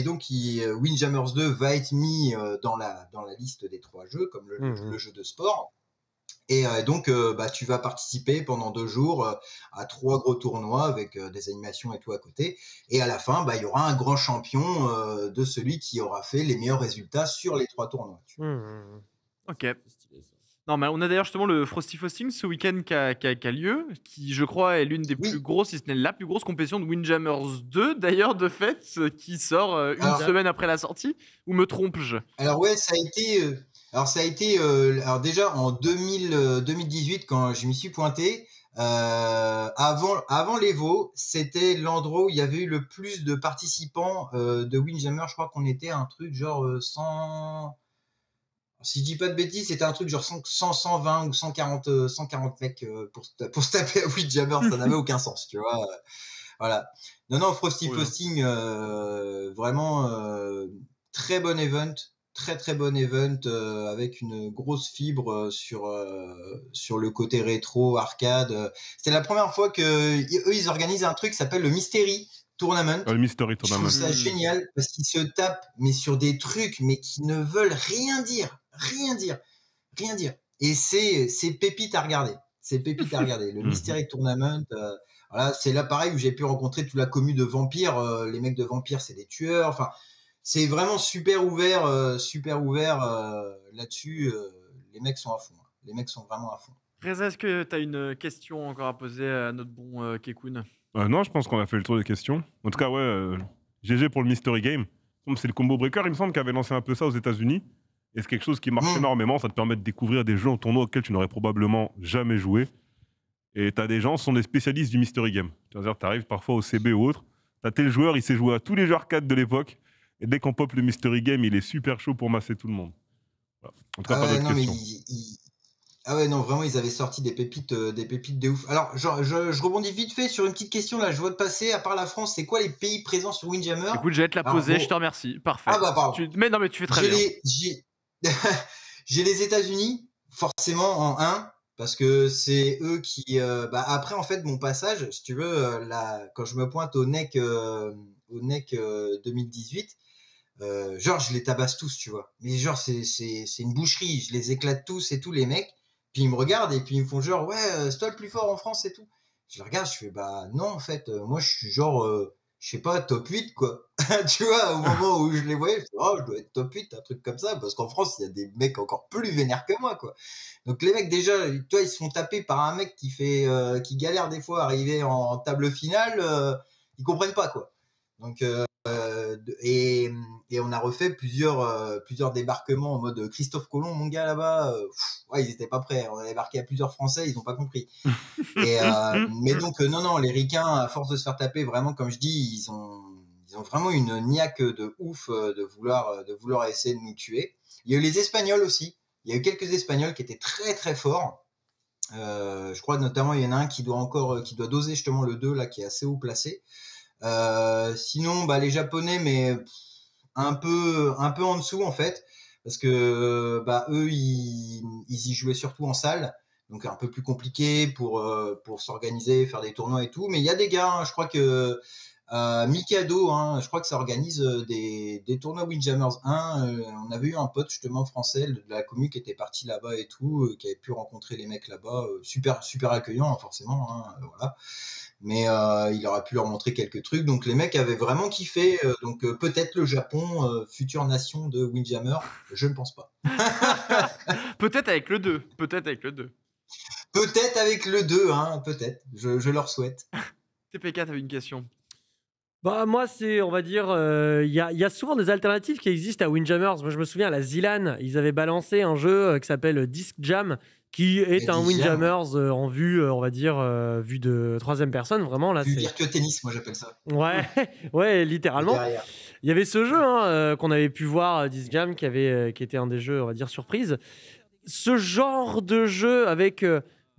donc, Windjammers 2 va être mis dans la liste des 3 jeux, comme le jeu de sport. Et donc, tu vas participer pendant 2 jours à 3 gros tournois avec des animations et tout à côté. Et à la fin, il y aura un grand champion de celui qui aura fait les meilleurs résultats sur les 3 tournois. Ok. Non, mais on a d'ailleurs justement le Frosty Faustings ce week-end qui a lieu, qui je crois est l'une des plus grosses, si ce n'est la plus grosse compétition de Windjammers 2, d'ailleurs, de fait, qui sort une semaine après la sortie. Ou me trompe-je? Alors ouais, ça a été alors déjà en 2018 quand je m'y suis pointé. Avant l'Evo, c'était l'endroit où il y avait eu le plus de participants de Windjammer. Je crois qu'on était à un truc genre si je dis pas de bêtises, c'était un truc genre 120 ou 140 mecs pour se taper à Windjammer, ça n'avait aucun sens, tu vois. Voilà. Non, Frosty Fausting, vraiment très bon event, très bon event avec une grosse fibre sur le côté rétro, arcade. C'était la première fois que eux ils organisent un truc qui s'appelle le Mystery Tournament. Le Mystery Tournament. Je trouve ça génial parce qu'ils se tapent mais sur des trucs mais qui ne veulent rien dire. Et c'est pépite à regarder. Le Mystery Tournament, voilà, c'est là pareil où j'ai pu rencontrer toute la commu de vampires. Les mecs de vampires, c'est des tueurs. Enfin, c'est vraiment super ouvert là-dessus. Les mecs sont à fond. Les mecs sont vraiment à fond. Reza, est-ce que tu as une question encore à poser à notre bon Kekun? Non, je pense qu'on a fait le tour des questions. En tout cas, ouais, GG pour le Mystery Game. C'est le Combo Breaker, il me semble, qui avait lancé un peu ça aux États-Unis. Et c'est quelque chose qui marche énormément. Ça te permet de découvrir des jeux en tournoi auxquels tu n'aurais probablement jamais joué. Et t'as des gens qui sont des spécialistes du Mystery Game. C'est-à-dire, t'arrives parfois au CB ou autre, t'as tel joueur, il sait jouer à tous les jeux arcade de l'époque. Et dès qu'on pop le Mystery Game, il est super chaud pour masser tout le monde. Voilà. En tout cas, pas d'autres questions. Ah ouais, non, vraiment, ils avaient sorti des pépites de ouf. Alors, je rebondis vite fait sur une petite question, là, je vois de passer, à part la France, c'est quoi les pays présents sur Windjammer? Écoute, je vais te la poser, je te remercie. Parfait. Ah bah, pardon. Mais non, mais tu fais très bien. J'ai les États-Unis, forcément, en 1, parce que c'est eux qui... après, en fait, mon passage, si tu veux, quand je me pointe au NEC 2018, genre, je les tabasse tous, tu vois. Mais genre, c'est une boucherie, je les éclate tous et tous les mecs. Puis ils me regardent et puis ils me font genre, ouais, c'est toi le plus fort en France et tout. Je les regarde, je fais, bah non, en fait, moi je suis genre, je sais pas, top 8, quoi. Tu vois, au moment où je les voyais, je fais, oh, je dois être top 8, un truc comme ça, parce qu'en France, il y a des mecs encore plus vénères que moi, quoi. Donc les mecs, déjà, toi, ils se font taper par un mec qui galère des fois à arriver en table finale, ils comprennent pas, quoi. Donc, et on a refait plusieurs débarquements en mode Christophe Colomb, mon gars là-bas. Ouais, ils étaient pas prêts. On a débarqué à plusieurs Français, ils ont pas compris. Mais donc non, les ricains, à force de se faire taper, vraiment, comme je dis, ils ont vraiment une niaque de ouf de vouloir essayer de nous tuer. Il y a eu les Espagnols aussi. Il y a eu quelques Espagnols qui étaient très très forts. Je crois notamment il y en a un qui doit doser justement le 2 là, qui est assez haut placé. Sinon, les Japonais, mais un peu en dessous en fait, parce que eux, ils y jouaient surtout en salle, donc un peu plus compliqué pour s'organiser, faire des tournois et tout. Mais il y a des gars, je crois que Mikado, je crois que ça organise des tournois Windjammers 1. On avait eu un pote justement français de la commu qui était parti là-bas et tout, qui avait pu rencontrer les mecs là-bas, super accueillant forcément, voilà. Mais il aurait pu leur montrer quelques trucs. Donc les mecs avaient vraiment kiffé. Donc peut-être le Japon, future nation de Windjammer, je ne pense pas. Peut-être avec le 2. Peut-être avec le 2, peut-être. Je leur souhaite. TPK, t'avais une question? Moi, c'est, on va dire, il y a souvent des alternatives qui existent à Windjammers. Moi, je me souviens, à la Zilan, ils avaient balancé un jeu qui s'appelle Disc Jam, qui est un Windjammers en vue, on va dire, vue de troisième personne, vraiment. Là, vue virtual tennis, moi j'appelle ça. Ouais, littéralement. Il y avait ce jeu qu'on avait pu voir, Disc Jam, qui était un des jeux, on va dire, surprise. Ce genre de jeu avec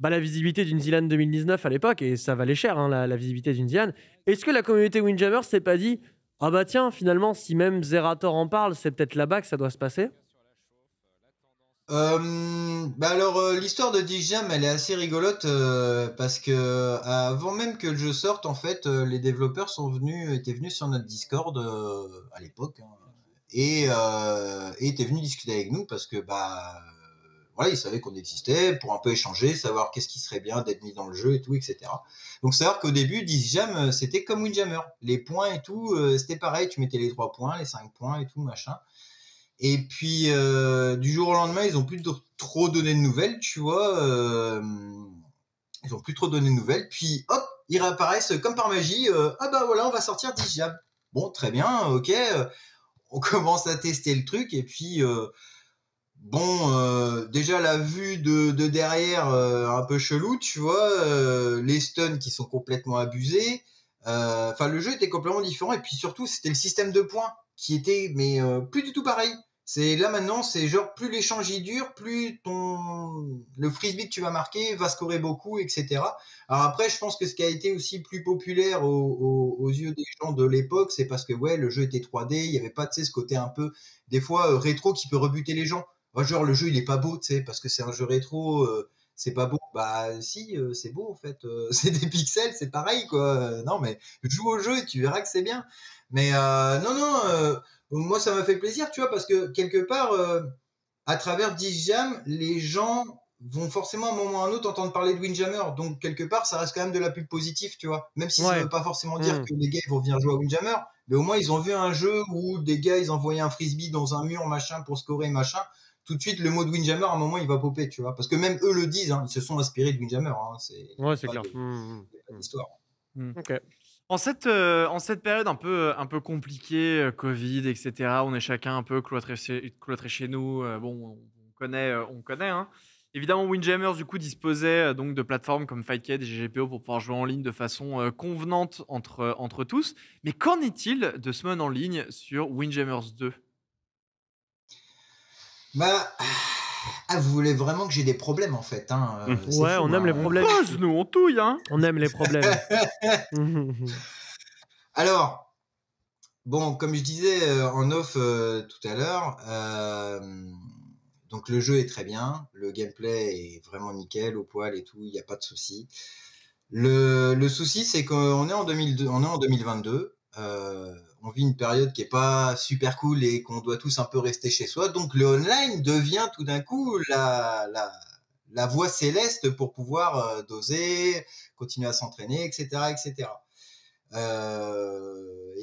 la visibilité d'une Zilan 2019 à l'époque, et ça valait cher, la visibilité d'une Zilan. Est-ce que la communauté Windjammer s'est pas dit, ah bah tiens, finalement, si même Zerator en parle, c'est peut-être là-bas que ça doit se passer? Alors l'histoire de Disc Jam, elle est assez rigolote parce que avant même que le jeu sorte, en fait, les développeurs étaient venus sur notre Discord à l'époque et étaient venus discuter avec nous parce que voilà, ils savaient qu'on existait pour un peu échanger, savoir qu'est-ce qui serait bien d'être mis dans le jeu et tout, etc. Donc savoir qu'au début, Disc Jam, c'était comme Windjammer, les points et tout, c'était pareil, tu mettais les 3 points, les 5 points et tout machin. Et puis du jour au lendemain, ils ont plus trop donné de nouvelles, tu vois. Ils ont plus trop donné de nouvelles. Puis hop, ils réapparaissent comme par magie. Voilà, on va sortir Disc Jam. Bon, très bien, ok. On commence à tester le truc et puis déjà la vue de derrière un peu chelou, tu vois. Les stuns qui sont complètement abusés. Le jeu était complètement différent et puis surtout c'était le système de points qui était plus du tout pareil. Là maintenant, c'est genre plus l'échange y dure, plus le frisbee que tu vas marquer va scorer beaucoup, etc. Alors après, je pense que ce qui a été aussi plus populaire aux yeux des gens de l'époque, c'est parce que ouais, le jeu était 3D, il y avait pas, tu sais, ce côté un peu des fois rétro qui peut rebuter les gens. Genre le jeu il est pas beau, tu sais, parce que c'est un jeu rétro, c'est pas beau. Bah si, c'est beau en fait. C'est des pixels, c'est pareil quoi. Non mais joue au jeu et tu verras que c'est bien. Mais non. Moi, ça m'a fait plaisir, tu vois, parce que quelque part, à travers 10 Jam, les gens vont forcément à un moment ou à un autre entendre parler de Windjammer. Donc, quelque part, ça reste quand même de la pub positive, tu vois. Même si ça ne veut pas forcément dire que les gars ils vont venir jouer à Windjammer, mais au moins, ils ont vu un jeu où des gars, ils envoyaient un frisbee dans un mur, machin, pour scorer, machin. Tout de suite, le mot de Windjammer, à un moment, il va popper, tu vois. Parce que même eux le disent, hein, ils se sont inspirés de Windjammer. Hein, c'est clair. pas d'histoire. Ok. En cette période un peu compliquée, Covid, etc., on est chacun un peu cloîtré chez nous. Bon, on connaît. Hein. Évidemment, Windjammers du coup disposait donc de plateformes comme Fightcade et GGPO pour pouvoir jouer en ligne de façon convenante entre tous. Mais qu'en est-il de Summon en ligne sur Windjammers 2 ? Bah, vous voulez vraiment que j'ai des problèmes en fait. Hein. Ouais, fou, on aime les problèmes. On pose, nous, on touille. Hein. On aime les problèmes. Alors, bon, comme je disais en off tout à l'heure, donc le jeu est très bien, le gameplay est vraiment nickel, au poil et tout, il n'y a pas de souci. Le souci, c'est qu'on est en 2022. On vit une période qui est pas super cool et qu'on doit tous un peu rester chez soi. Donc le online devient tout d'un coup la voie céleste pour pouvoir doser, continuer à s'entraîner, etc., etc.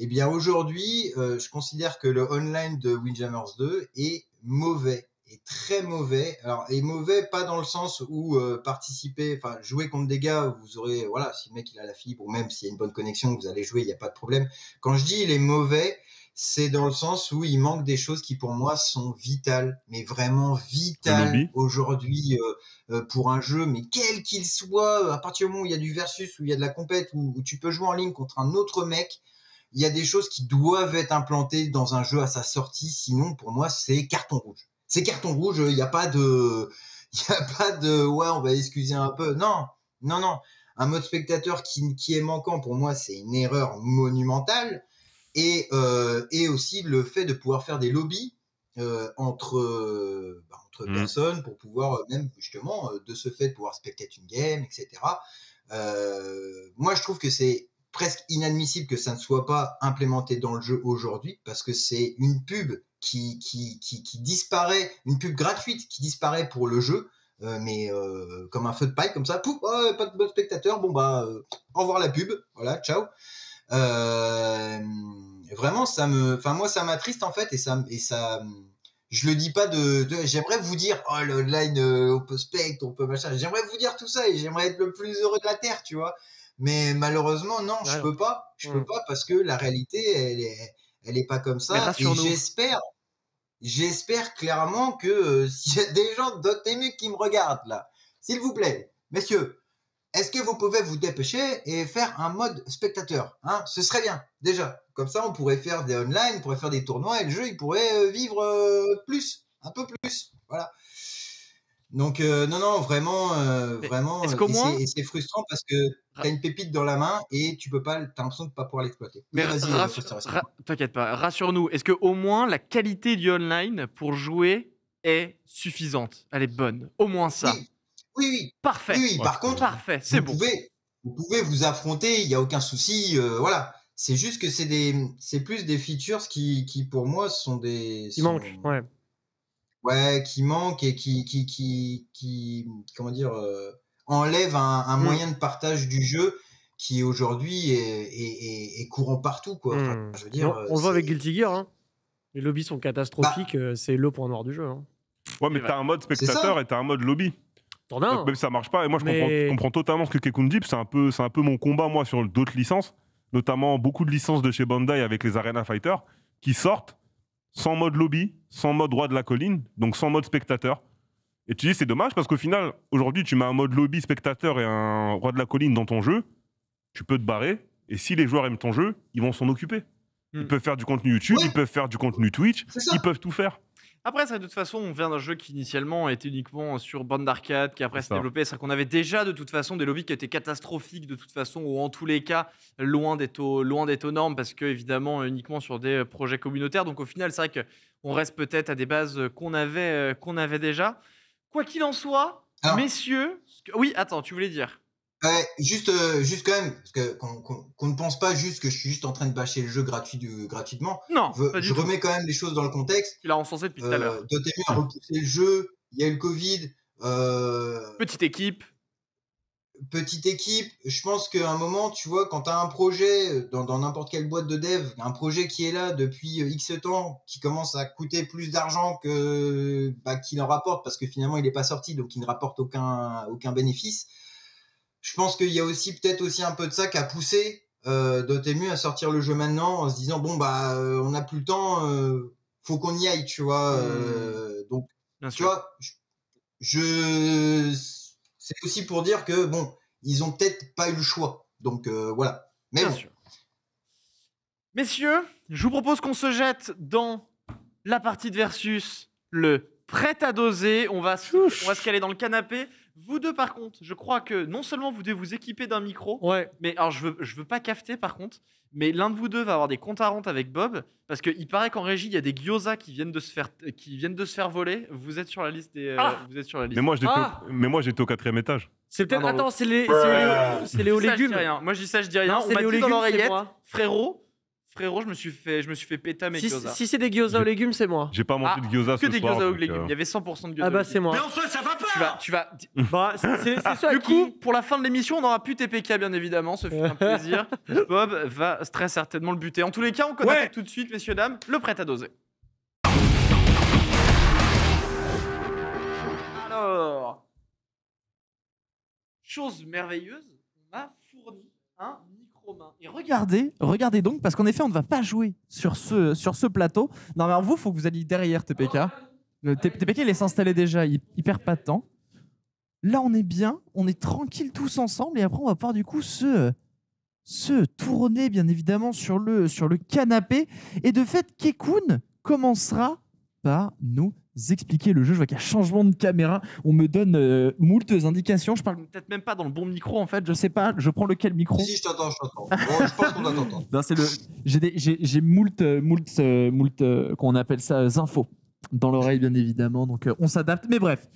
Et bien aujourd'hui, je considère que le online de Windjammers 2 est mauvais, est très mauvais. Alors, est mauvais pas dans le sens où participer, enfin jouer contre des gars, vous aurez, voilà, si le mec il a la fibre ou même s'il y a une bonne connexion, vous allez jouer, il n'y a pas de problème. Quand je dis il est mauvais, c'est dans le sens où il manque des choses qui pour moi sont vitales, mais vraiment vitales aujourd'hui pour un jeu, mais quel qu'il soit, à partir du moment où il y a du versus, où il y a de la compète, où tu peux jouer en ligne contre un autre mec, il y a des choses qui doivent être implantées dans un jeu à sa sortie, sinon pour moi c'est carton rouge. C'est carton rouge, il n'y a pas de... ouais, on va excuser un peu. Non. Un mode spectateur qui est manquant, pour moi, c'est une erreur monumentale. Et aussi le fait de pouvoir faire des lobbies entre personnes pour pouvoir même justement de ce fait pouvoir spectater une game, etc. Moi, je trouve que c'est presque inadmissible que ça ne soit pas implémenté dans le jeu aujourd'hui parce que c'est une pub qui disparaît, une pub gratuite qui disparaît pour le jeu. Mais comme un feu de paille comme ça, pouf, pas de bon spectateur, bon bah au revoir la pub, voilà, ciao. Vraiment moi ça m'attriste en fait et ça je le dis pas j'aimerais vous dire oh le online on peut spect, on peut machin, j'aimerais vous dire tout ça et j'aimerais être le plus heureux de la terre, tu vois, mais malheureusement non, je peux pas parce que la réalité elle est pas comme ça et j'espère clairement que s'il y a des gens d'Otemu qui me regardent là, s'il vous plaît messieurs, est-ce que vous pouvez vous dépêcher et faire un mode spectateur, hein? Ce serait bien, déjà. Comme ça, on pourrait faire des online, on pourrait faire des tournois et le jeu, il pourrait vivre un peu plus. Voilà. Donc, non, vraiment, est-ce qu'au moins... et c'est frustrant parce que t'as une pépite dans la main et t'as l'impression de pas pouvoir l'exploiter. Mais t'inquiète pas, rassure-nous. Est-ce qu'au moins la qualité du online pour jouer est suffisante? Elle est bonne. Au moins ça. Oui. Parfait. Oui, par contre, parfait. C'est bon. Vous pouvez vous affronter, il n'y a aucun souci. Voilà. C'est juste que c'est plus des features qui pour moi sont des. Qui manquent, ouais. Ouais, qui manquent et comment dire, enlèvent un moyen de partage du jeu qui aujourd'hui est courant partout, quoi. Enfin, je veux dire, on le voit avec Guilty Gear, hein. Les lobbies sont catastrophiques, c'est le point noir du jeu. Hein. Ouais, mais t'as un mode spectateur et t'as un mode lobby. Donc même ça marche pas, et moi je comprends totalement ce que Kekun dit, c'est un peu mon combat moi sur d'autres licences, notamment beaucoup de licences de chez Bandai avec les Arena Fighter, qui sortent sans mode lobby, sans mode roi de la colline, donc sans mode spectateur. Et tu dis c'est dommage parce qu'au final, aujourd'hui tu mets un mode lobby spectateur et un roi de la colline dans ton jeu, tu peux te barrer, et si les joueurs aiment ton jeu, ils vont s'en occuper. Ils peuvent faire du contenu YouTube, ils peuvent faire du contenu Twitch, ils peuvent tout faire. Après, ça, de toute façon, on vient d'un jeu qui initialement était uniquement sur bande d'arcade, qui après C'est s'est ça. développé. C'est-à-dire qu'on avait déjà de toute façon des lobbies qui étaient catastrophiques de toute façon, ou en tous les cas loin d'être aux normes, parce que évidemment uniquement sur des projets communautaires. Donc au final, c'est vrai qu'on reste peut-être à des bases qu'on avait déjà. Quoi qu'il en soit, Alors, messieurs. Oui, attends, tu voulais dire. ouais, juste quand même, parce que qu'on ne pense pas juste que je suis juste en train de bâcher le jeu gratuitement. Non, pas du Je tout. remets quand même les choses dans le contexte. Tu l'as encensé depuis tout à l'heure. Dotemu a repoussé le jeu, il y a eu le Covid. Petite équipe. Petite équipe, je pense qu'à un moment, tu vois, quand tu as un projet dans n'importe quelle boîte de dev, un projet qui est là depuis X temps, qui commence à coûter plus d'argent qu'il en rapporte, parce que finalement, il n'est pas sorti, donc il ne rapporte aucun bénéfice. Je pense qu'il y a aussi peut-être aussi un peu de ça qui a poussé Dotemu à sortir le jeu maintenant en se disant, bon, on n'a plus le temps, faut qu'on y aille, tu vois. Donc, Bien tu sûr. vois, c'est aussi pour dire que bon, ils ont peut-être pas eu le choix. Donc voilà. Mais Bien bon. sûr. Messieurs, je vous propose qu'on se jette dans la partie de versus, le prêt à doser. On va se caler dans le canapé. Vous deux, par contre, je crois que non seulement vous devez vous équiper d'un micro, Ouais. mais alors je veux pas cafeter par contre, mais l'un de vous deux va avoir des comptes à rendre avec Bob, parce qu'il paraît qu'en régie, il y a des gyoza qui viennent de se faire voler. Vous êtes sur la liste des. Vous êtes sur la liste. Mais moi, j'étais au 4e étage. C'est peut-être. Non, non, Attends, c'est les Ça, légumes. je dis rien. Moi, je dis ça, je dis rien. Non, On c'est m'a les dit dans légumes, c'est l'oreillette, moi. frérot, je me suis fait péter à mes gyoza. Si c'est des gyoza aux légumes, c'est moi. J'ai pas mangé de gyoza Que ce des soir. gyoza aux donc, légumes. Il y avait 100% de gyoza. Ah bah aux c'est légumes. moi. Mais enfin, ça va pas. Tu vas. Bah c'est ça. Du coup, pour la fin de l'émission, on n'aura plus TPK, bien évidemment. Ce fut un plaisir. Bob va très certainement le buter. En tous les cas, on connaît tout de suite, messieurs, dames, le prêt à doser. Alors, chose merveilleuse, on a fourni un micro-main. Et regardez donc, parce qu'en effet, on ne va pas jouer sur ce plateau. Non, mais alors vous, il faut que vous alliez derrière TPK. Le TPK, il est s'installer déjà, il perd pas de temps. Là, on est bien, on est tranquille tous ensemble, et après, on va pouvoir du coup se tourner, bien évidemment, sur le canapé. Et de fait, Kekun commencera par nous expliquer le jeu. Je vois qu'il y a changement de caméra. On me donne moultes indications. Je parle peut-être même pas dans le bon micro, en fait. Je sais pas. Je prends lequel micro? Si, je t'entends. Bon, je pense qu'on doit t'entendre. Non, c'est le. J'ai moult, qu'on appelle ça, infos dans l'oreille, bien évidemment. Donc, on s'adapte. Mais bref.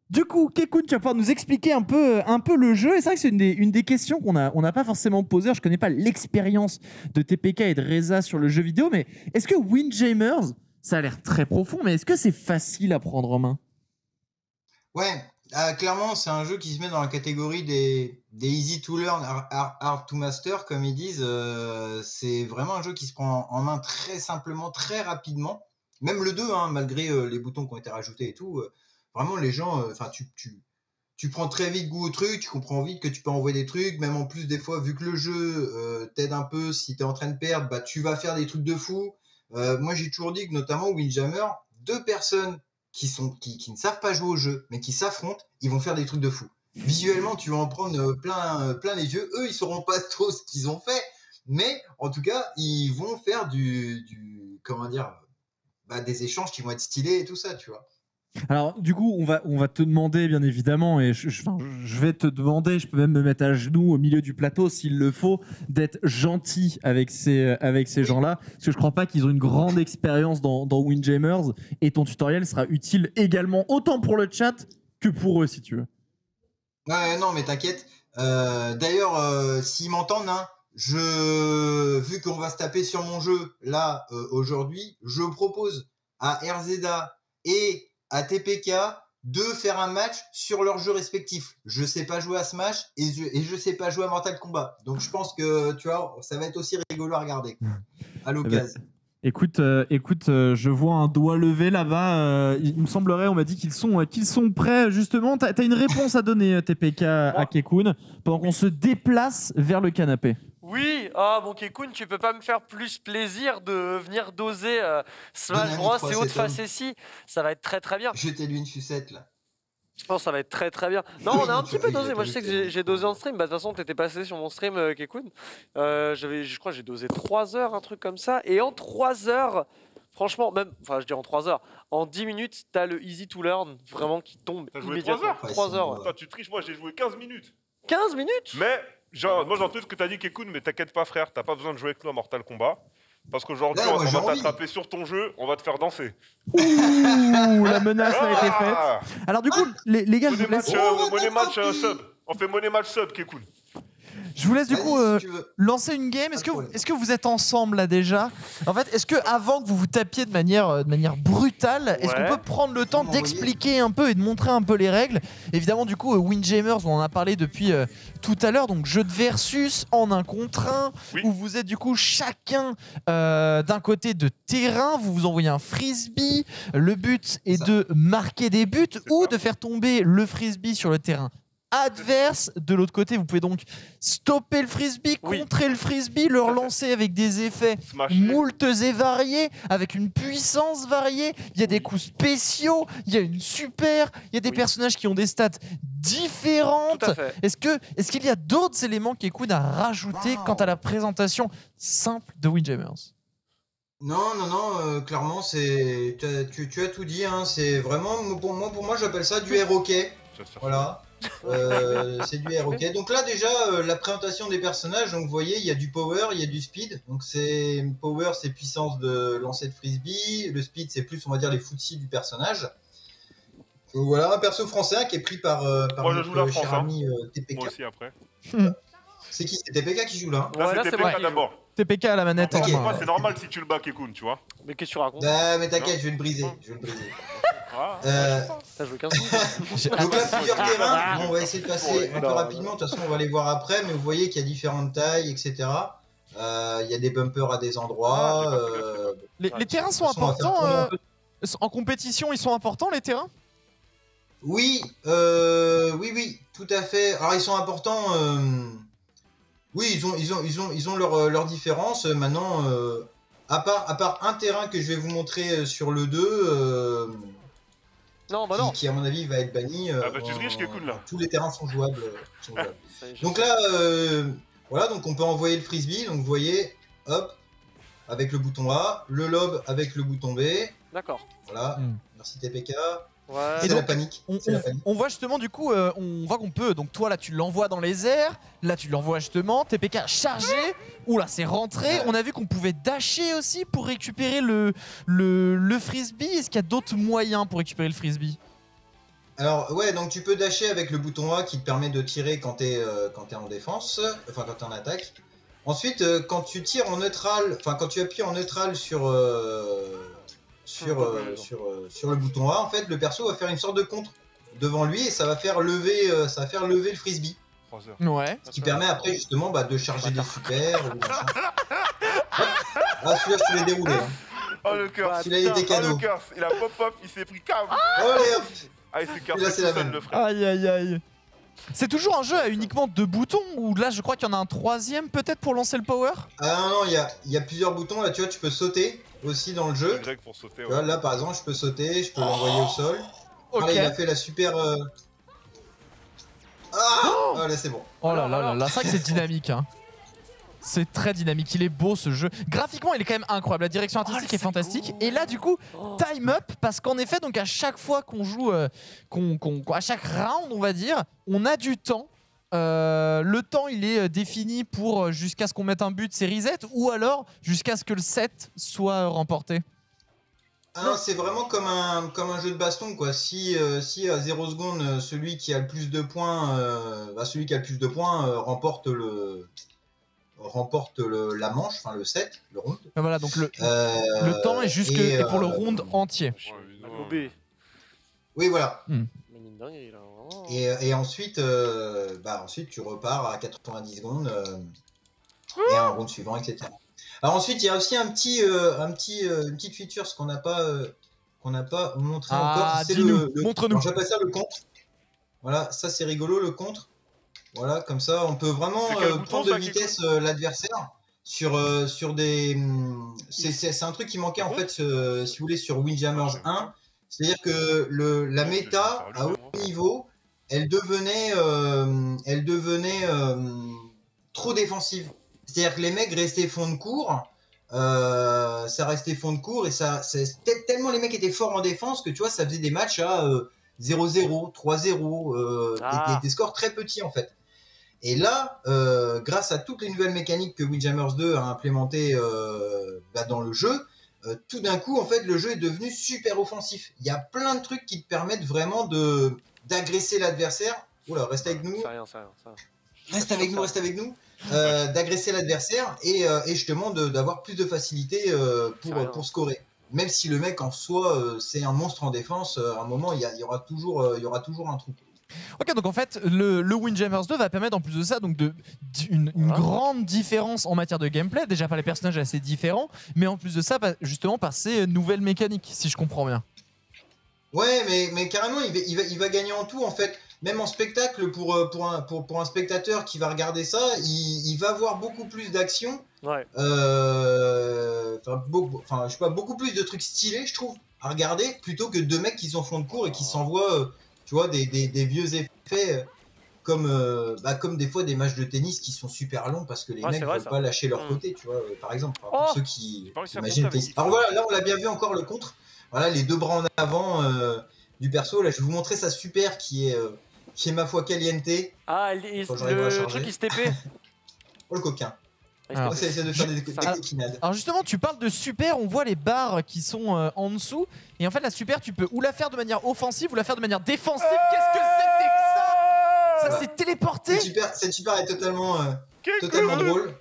Du coup, Kekun, tu vas pouvoir nous expliquer un peu le jeu. Et c'est vrai que c'est une des questions qu'on n'a pas forcément posées. Je connais pas l'expérience de TPK et de Reza sur le jeu vidéo, mais est-ce que Windjammers, ça a l'air très profond, mais est-ce que c'est facile à prendre en main? Ouais, clairement, c'est un jeu qui se met dans la catégorie des easy to learn, hard to master, comme ils disent. C'est vraiment un jeu qui se prend en main très simplement, très rapidement. Même le 2, hein, malgré les boutons qui ont été rajoutés et tout. Vraiment, les gens, tu prends très vite goût au truc, tu comprends vite que tu peux envoyer des trucs. Même en plus, des fois, vu que le jeu t'aide un peu, si tu es en train de perdre, bah, tu vas faire des trucs de fou. Moi, j'ai toujours dit que notamment Windjammer, 2 personnes qui ne savent pas jouer au jeu, mais qui s'affrontent, ils vont faire des trucs de fou. Visuellement, tu vas en prendre plein les yeux. Eux, ils sauront pas trop ce qu'ils ont fait, mais en tout cas, ils vont faire des échanges qui vont être stylés et tout ça, tu vois. Alors, du coup, on va te demander, bien évidemment, et je vais te demander, je peux même me mettre à genoux au milieu du plateau s'il le faut, d'être gentil avec ces gens-là, parce que je crois pas qu'ils ont une grande expérience dans Windjammers, et ton tutoriel sera utile également, autant pour le chat que pour eux, si tu veux. Ouais, non, mais t'inquiète. D'ailleurs, s'ils m'entendent, hein, vu qu'on va se taper sur mon jeu, là, aujourd'hui, je propose à RZA et à TPK de faire un match sur leurs jeux respectifs. Je sais pas jouer à Smash et je sais pas jouer à Mortal Kombat. Donc je pense que tu vois, ça va être aussi rigolo à regarder à l'occasion. Écoute, je vois un doigt levé là-bas. Il me semblerait, on m'a dit qu'ils sont prêts justement. T'as une réponse à donner, TPK, à Kekun, pendant qu'on se déplace vers le canapé. Oui, bon Kekun, tu peux pas me faire plus plaisir de venir doser Smash Bros et autres facéties. Ça va être très très bien. Jetez-lui une sucette là. Je pense que ça va être très très bien. Non, on a un petit peu dosé. Moi, je sais que j'ai dosé en stream. Bah, de toute façon, t'étais passé sur mon stream, Kekun. Je crois que j'ai dosé 3 heures, un truc comme ça. Et en 3 heures, Franchement, même, enfin, je dis en 3 heures. En 10 minutes, t'as le easy to learn vraiment qui tombe T'as joué immédiatement. 3 heures 3 heures, ouais. Attends, tu triches, moi j'ai joué 15 minutes. 15 minutes? Mais, genre, moi j'entends ce que t'as dit, Kekun, mais t'inquiète pas, frère, t'as pas besoin de jouer avec nous à Mortal Kombat. Parce qu'aujourd'hui, Là, moi, on j'ai va envie. t'attraper sur ton jeu, on va te faire danser. Ouh, la menace a été faite. Ah Alors du coup, les gars, je vous laisse, Money match sub. On fait money match sub, Kekun. du coup Vas-y, si tu veux. lancer une game. Pas de problème. Est-ce que vous êtes ensemble là déjà? En fait, est-ce que avant que vous vous tapiez de manière brutale, est-ce qu'on Ouais. peut prendre le temps Vous m'envoyez. d'expliquer un peu et de montrer un peu les règles? Évidemment, du coup, Windjammers, on en a parlé depuis tout à l'heure, donc jeu de versus en 1 contre 1, Oui. où vous êtes du coup chacun d'un côté de terrain, vous vous envoyez un frisbee, le but est Ça. de marquer des buts ou ça. de faire tomber le frisbee sur le terrain adverse. De l'autre côté, vous pouvez donc stopper le frisbee, Oui. contrer le frisbee, le Tout à fait. relancer avec des effets Smash. moultes et variés, avec une puissance variée. Il y a des coups spéciaux, il y a une super, il y a des Oui. personnages qui ont des stats différentes. Tout à fait. Est-qu'il y a d'autres éléments qu'Ekun a rajouté Wow. quant à la présentation simple de Windjammers? Non, clairement, tu as tout dit. Hein, c'est vraiment, pour moi, j'appelle ça du air hockey. Je vais te faire Voilà. C'est du air hockey. Donc là, déjà, la présentation des personnages. Donc, vous voyez, il y a du power, il y a du speed. Donc, power, c'est puissance de lancer de frisbee. Le speed, c'est plus, on va dire, les footsies du personnage. Donc, voilà, un perso français hein, qui est pris par Moi, je joue la notre cher France, hein. ami Moi TPK. aussi après. C'est qui? C'est TPK qui joue là. Là, Ouais, là, c'est c'est moi TPK qui d'abord. TPK à la manette en Ok. main. Moi, c'est normal si tu le bats, Kekun, tu vois. Mais qu'est-ce que tu racontes? Ah, mais t'inquiète, je vais le briser. Ah, Euh, T'as joué 15 minutes? Donc là, plusieurs Ah, terrains. Bon, on va essayer de passer un peu non, rapidement. De toute façon, on va les voir après. Mais vous voyez qu'il y a différentes tailles, etc. Il y a des bumpers à des endroits. Ah, j'ai pas fait gaffe. Les terrains sont De toute façon, on va faire importants tourner un peu. en compétition, ils sont importants les terrains? Oui, oui, tout à fait. Alors, ils sont importants. Oui, ils ont leurs différences. Maintenant, à part un terrain que je vais vous montrer sur le 2, Non, bah non. qui, à mon avis, va être banni. Ah bah, tu triches, Kekun, là. Tous les terrains sont jouables. sont jouables. Ça y est, je Donc sais. là, voilà, donc on peut envoyer le frisbee. Donc vous voyez, hop, avec le bouton A, le lob avec le bouton B. D'accord. Voilà, Hmm. merci TPK. Ouais. Et C'est donc, la panique. C'est la panique. on voit justement du coup, on voit qu'on peut, donc toi là tu l'envoies dans les airs, là tu l'envoies justement, TPK chargé, oula c'est rentré, Ouais. on a vu qu'on pouvait dasher aussi pour récupérer le frisbee, est-ce qu'il y a d'autres moyens pour récupérer le frisbee? Alors ouais, donc tu peux dasher avec le bouton A qui te permet de tirer quand t'es en défense, enfin quand t'es en attaque. Ensuite, quand tu tires en neutral, enfin quand tu appuies en neutral sur le bouton A, en fait, le perso va faire une sorte de contre devant lui et ça va faire lever le frisbee. 3 heures. Ouais. Ce qui permet après justement de charger des super. Ou machin. Hop. Ah celui-là je te l'ai déroulé. Hein. Oh, le cœur. Celui-là il était Oh, cadeau. le cœur. Il a pop-up, il s'est pris câble. Allez hop. Ah, il s'est Là, cassé c'est tout la seul, même. le frère. Aïe aïe aïe. C'est toujours un jeu à uniquement 2 boutons ou là je crois qu'il y en a un troisième peut-être pour lancer le power? Ah non, il y a plusieurs boutons là, tu vois, tu peux sauter aussi dans le jeu. Y pour sauter, Tu vois, ouais. là par exemple, je peux sauter, je peux l'envoyer au sol. Ok. Là, il a fait la super. Ah, là c'est bon. Oh là là là là, c'est vrai que c'est dynamique hein. C'est très dynamique, il est beau ce jeu. Graphiquement, il est quand même incroyable, la direction artistique est fantastique. Et là, du coup, time up, parce qu'en effet, donc à chaque fois qu'on joue, à chaque round, on va dire, on a du temps. Le temps, il est défini pour jusqu'à ce qu'on mette un but, c'est reset, ou alors jusqu'à ce que le set soit remporté. Ah non, c'est vraiment comme un jeu de baston quoi. Si à 0 secondes, celui qui a le plus de points, remporte la manche, enfin le set, le round. Voilà, donc le temps est juste et, pour le round entier. Lobé. Oui voilà. Mais mine de rien, il a vraiment- Et ensuite, ensuite tu repars à 90 secondes et un round suivant, etc. Alors ensuite, il y a aussi une petite feature, ce qu'on n'a pas montré encore. C'est dis-nous, montre-nous. alors, j'appelle ça le contre. Voilà, ça c'est rigolo le contre. Voilà, comme ça, on peut vraiment C'est quel bouton, prendre de ça, qui vitesse l'adversaire sur des. C'est un truc qui manquait en fait, si vous voulez, sur Windjammers 1. C'est-à-dire que la méta à haut niveau, elle devenait trop défensive. C'est-à-dire que les mecs restaient fond de cours. ça restait fond de cours et tellement les mecs étaient forts en défense que tu vois, ça faisait des matchs à 0-0, 3-0, des scores très petits en fait. Et là, grâce à toutes les nouvelles mécaniques que Windjammers 2 a implémentées dans le jeu, tout d'un coup, en fait, le jeu est devenu super offensif. Il y a plein de trucs qui te permettent vraiment d'agresser l'adversaire. Oula, reste avec nous. C'est rien. Reste avec nous. D'agresser l'adversaire et justement d'avoir plus de facilité pour scorer. Même si le mec en soi, c'est un monstre en défense, à un moment, il y aura toujours un trou. Ok, donc en fait, le Windjammers 2 va permettre en plus de ça donc une grande différence en matière de gameplay. Déjà par les personnages assez différents, mais en plus de ça, justement par ces nouvelles mécaniques, si je comprends bien. Ouais, mais carrément, il va gagner en tout en fait. Même en spectacle, pour un spectateur qui va regarder ça, il va avoir beaucoup plus d'action. Ouais. Je sais pas, beaucoup plus de trucs stylés, je trouve, à regarder, plutôt que deux mecs qui sont fond de cours et qui s'envoient, tu vois, des vieux effets comme des fois des matchs de tennis qui sont super longs parce que les mecs ne veulent pas lâcher leur côté, tu vois, par exemple. Pour ceux qui imaginent le tennis. Alors voilà, là on l'a bien vu encore le contre. Voilà, les deux bras en avant du perso. Là, je vais vous montrer sa super qui est ma foi caliente. Ah, le truc qui se TP. Oh le coquin. Alors, c'est de faire des coquinades. Alors justement, tu parles de super, on voit les barres qui sont en dessous. Et en fait, la super, tu peux ou la faire de manière offensive ou la faire de manière défensive. Qu'est-ce que c'était que ça? Ça s'est téléporté. Cette super est totalement drôle.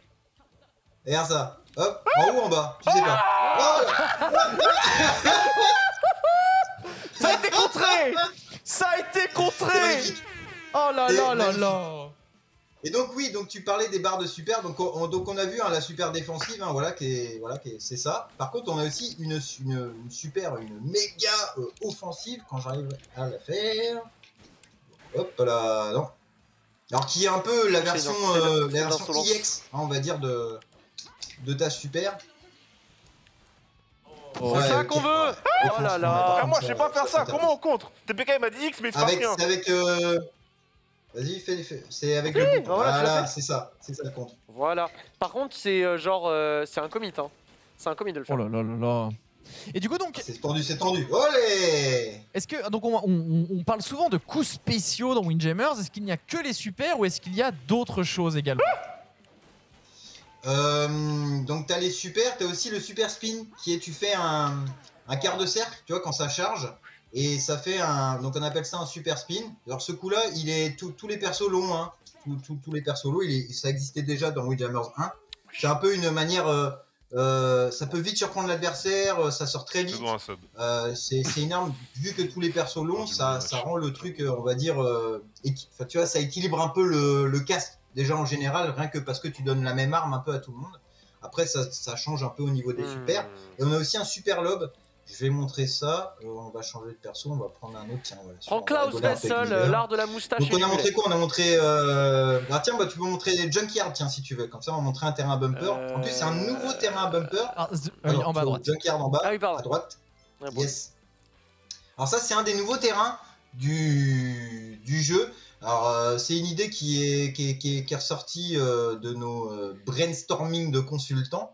Regarde ça. Hop, en haut ou en bas, tu sais pas. Ça a été contré. Ça a été contré. Oh là là là là. Et donc oui, donc tu parlais des barres de super, donc on a vu la super défensive, voilà, c'est ça. Par contre, on a aussi une méga offensive quand j'arrive à la faire. Hop là, non. Alors qui est un peu la version EX, on va dire de ta super. C'est ça qu'on veut. Oh là là. Moi, je sais pas faire ça. Comment on contre? TPK il m'a dit X, mais il se passe rien. C'est avec vas-y, fais. C'est avec le bouton. Voilà, c'est ça le contre. Voilà. Par contre, c'est c'est un commit, hein. C'est un commit de le faire. Oh là là là là. Et du coup donc. C'est tendu. Olé. Est-ce que donc on parle souvent de coups spéciaux dans Windjammers. Est-ce qu'il n'y a que les super ou est-ce qu'il y a d'autres choses également? Donc t'as les super, t'as aussi le super spin qui est tu fais un quart de cercle, tu vois, quand ça charge. Et ça fait donc on appelle ça un super spin. Alors ce coup là, il est tous les persos longs, hein. Tous les persos longs, ça existait déjà dans Windjammers 1. C'est un peu une manière, ça peut vite surprendre l'adversaire, ça sort très vite. C'est une arme, vu que tous les persos longs, ça rend le truc, on va dire, tu vois, ça équilibre un peu le cast. Déjà en général, rien que parce que tu donnes la même arme un peu à tout le monde. Après, ça change un peu au niveau des super. Et on a aussi un super lob. Je vais montrer ça. On va changer de perso. On va prendre un autre. Tiens, voilà, prends Klaus Vessel, l'art de la moustache. Donc on a montré quoi? On a montré. Tiens, tu peux montrer Junkyard, tiens, si tu veux. Comme ça, on va montrer un terrain bumper. En plus, c'est un nouveau terrain bumper. En bas à droite. Junkyard en bas. À droite. Yes. Alors ça, c'est un des nouveaux terrains du jeu. Alors c'est une idée qui est ressortie de nos brainstorming de consultants.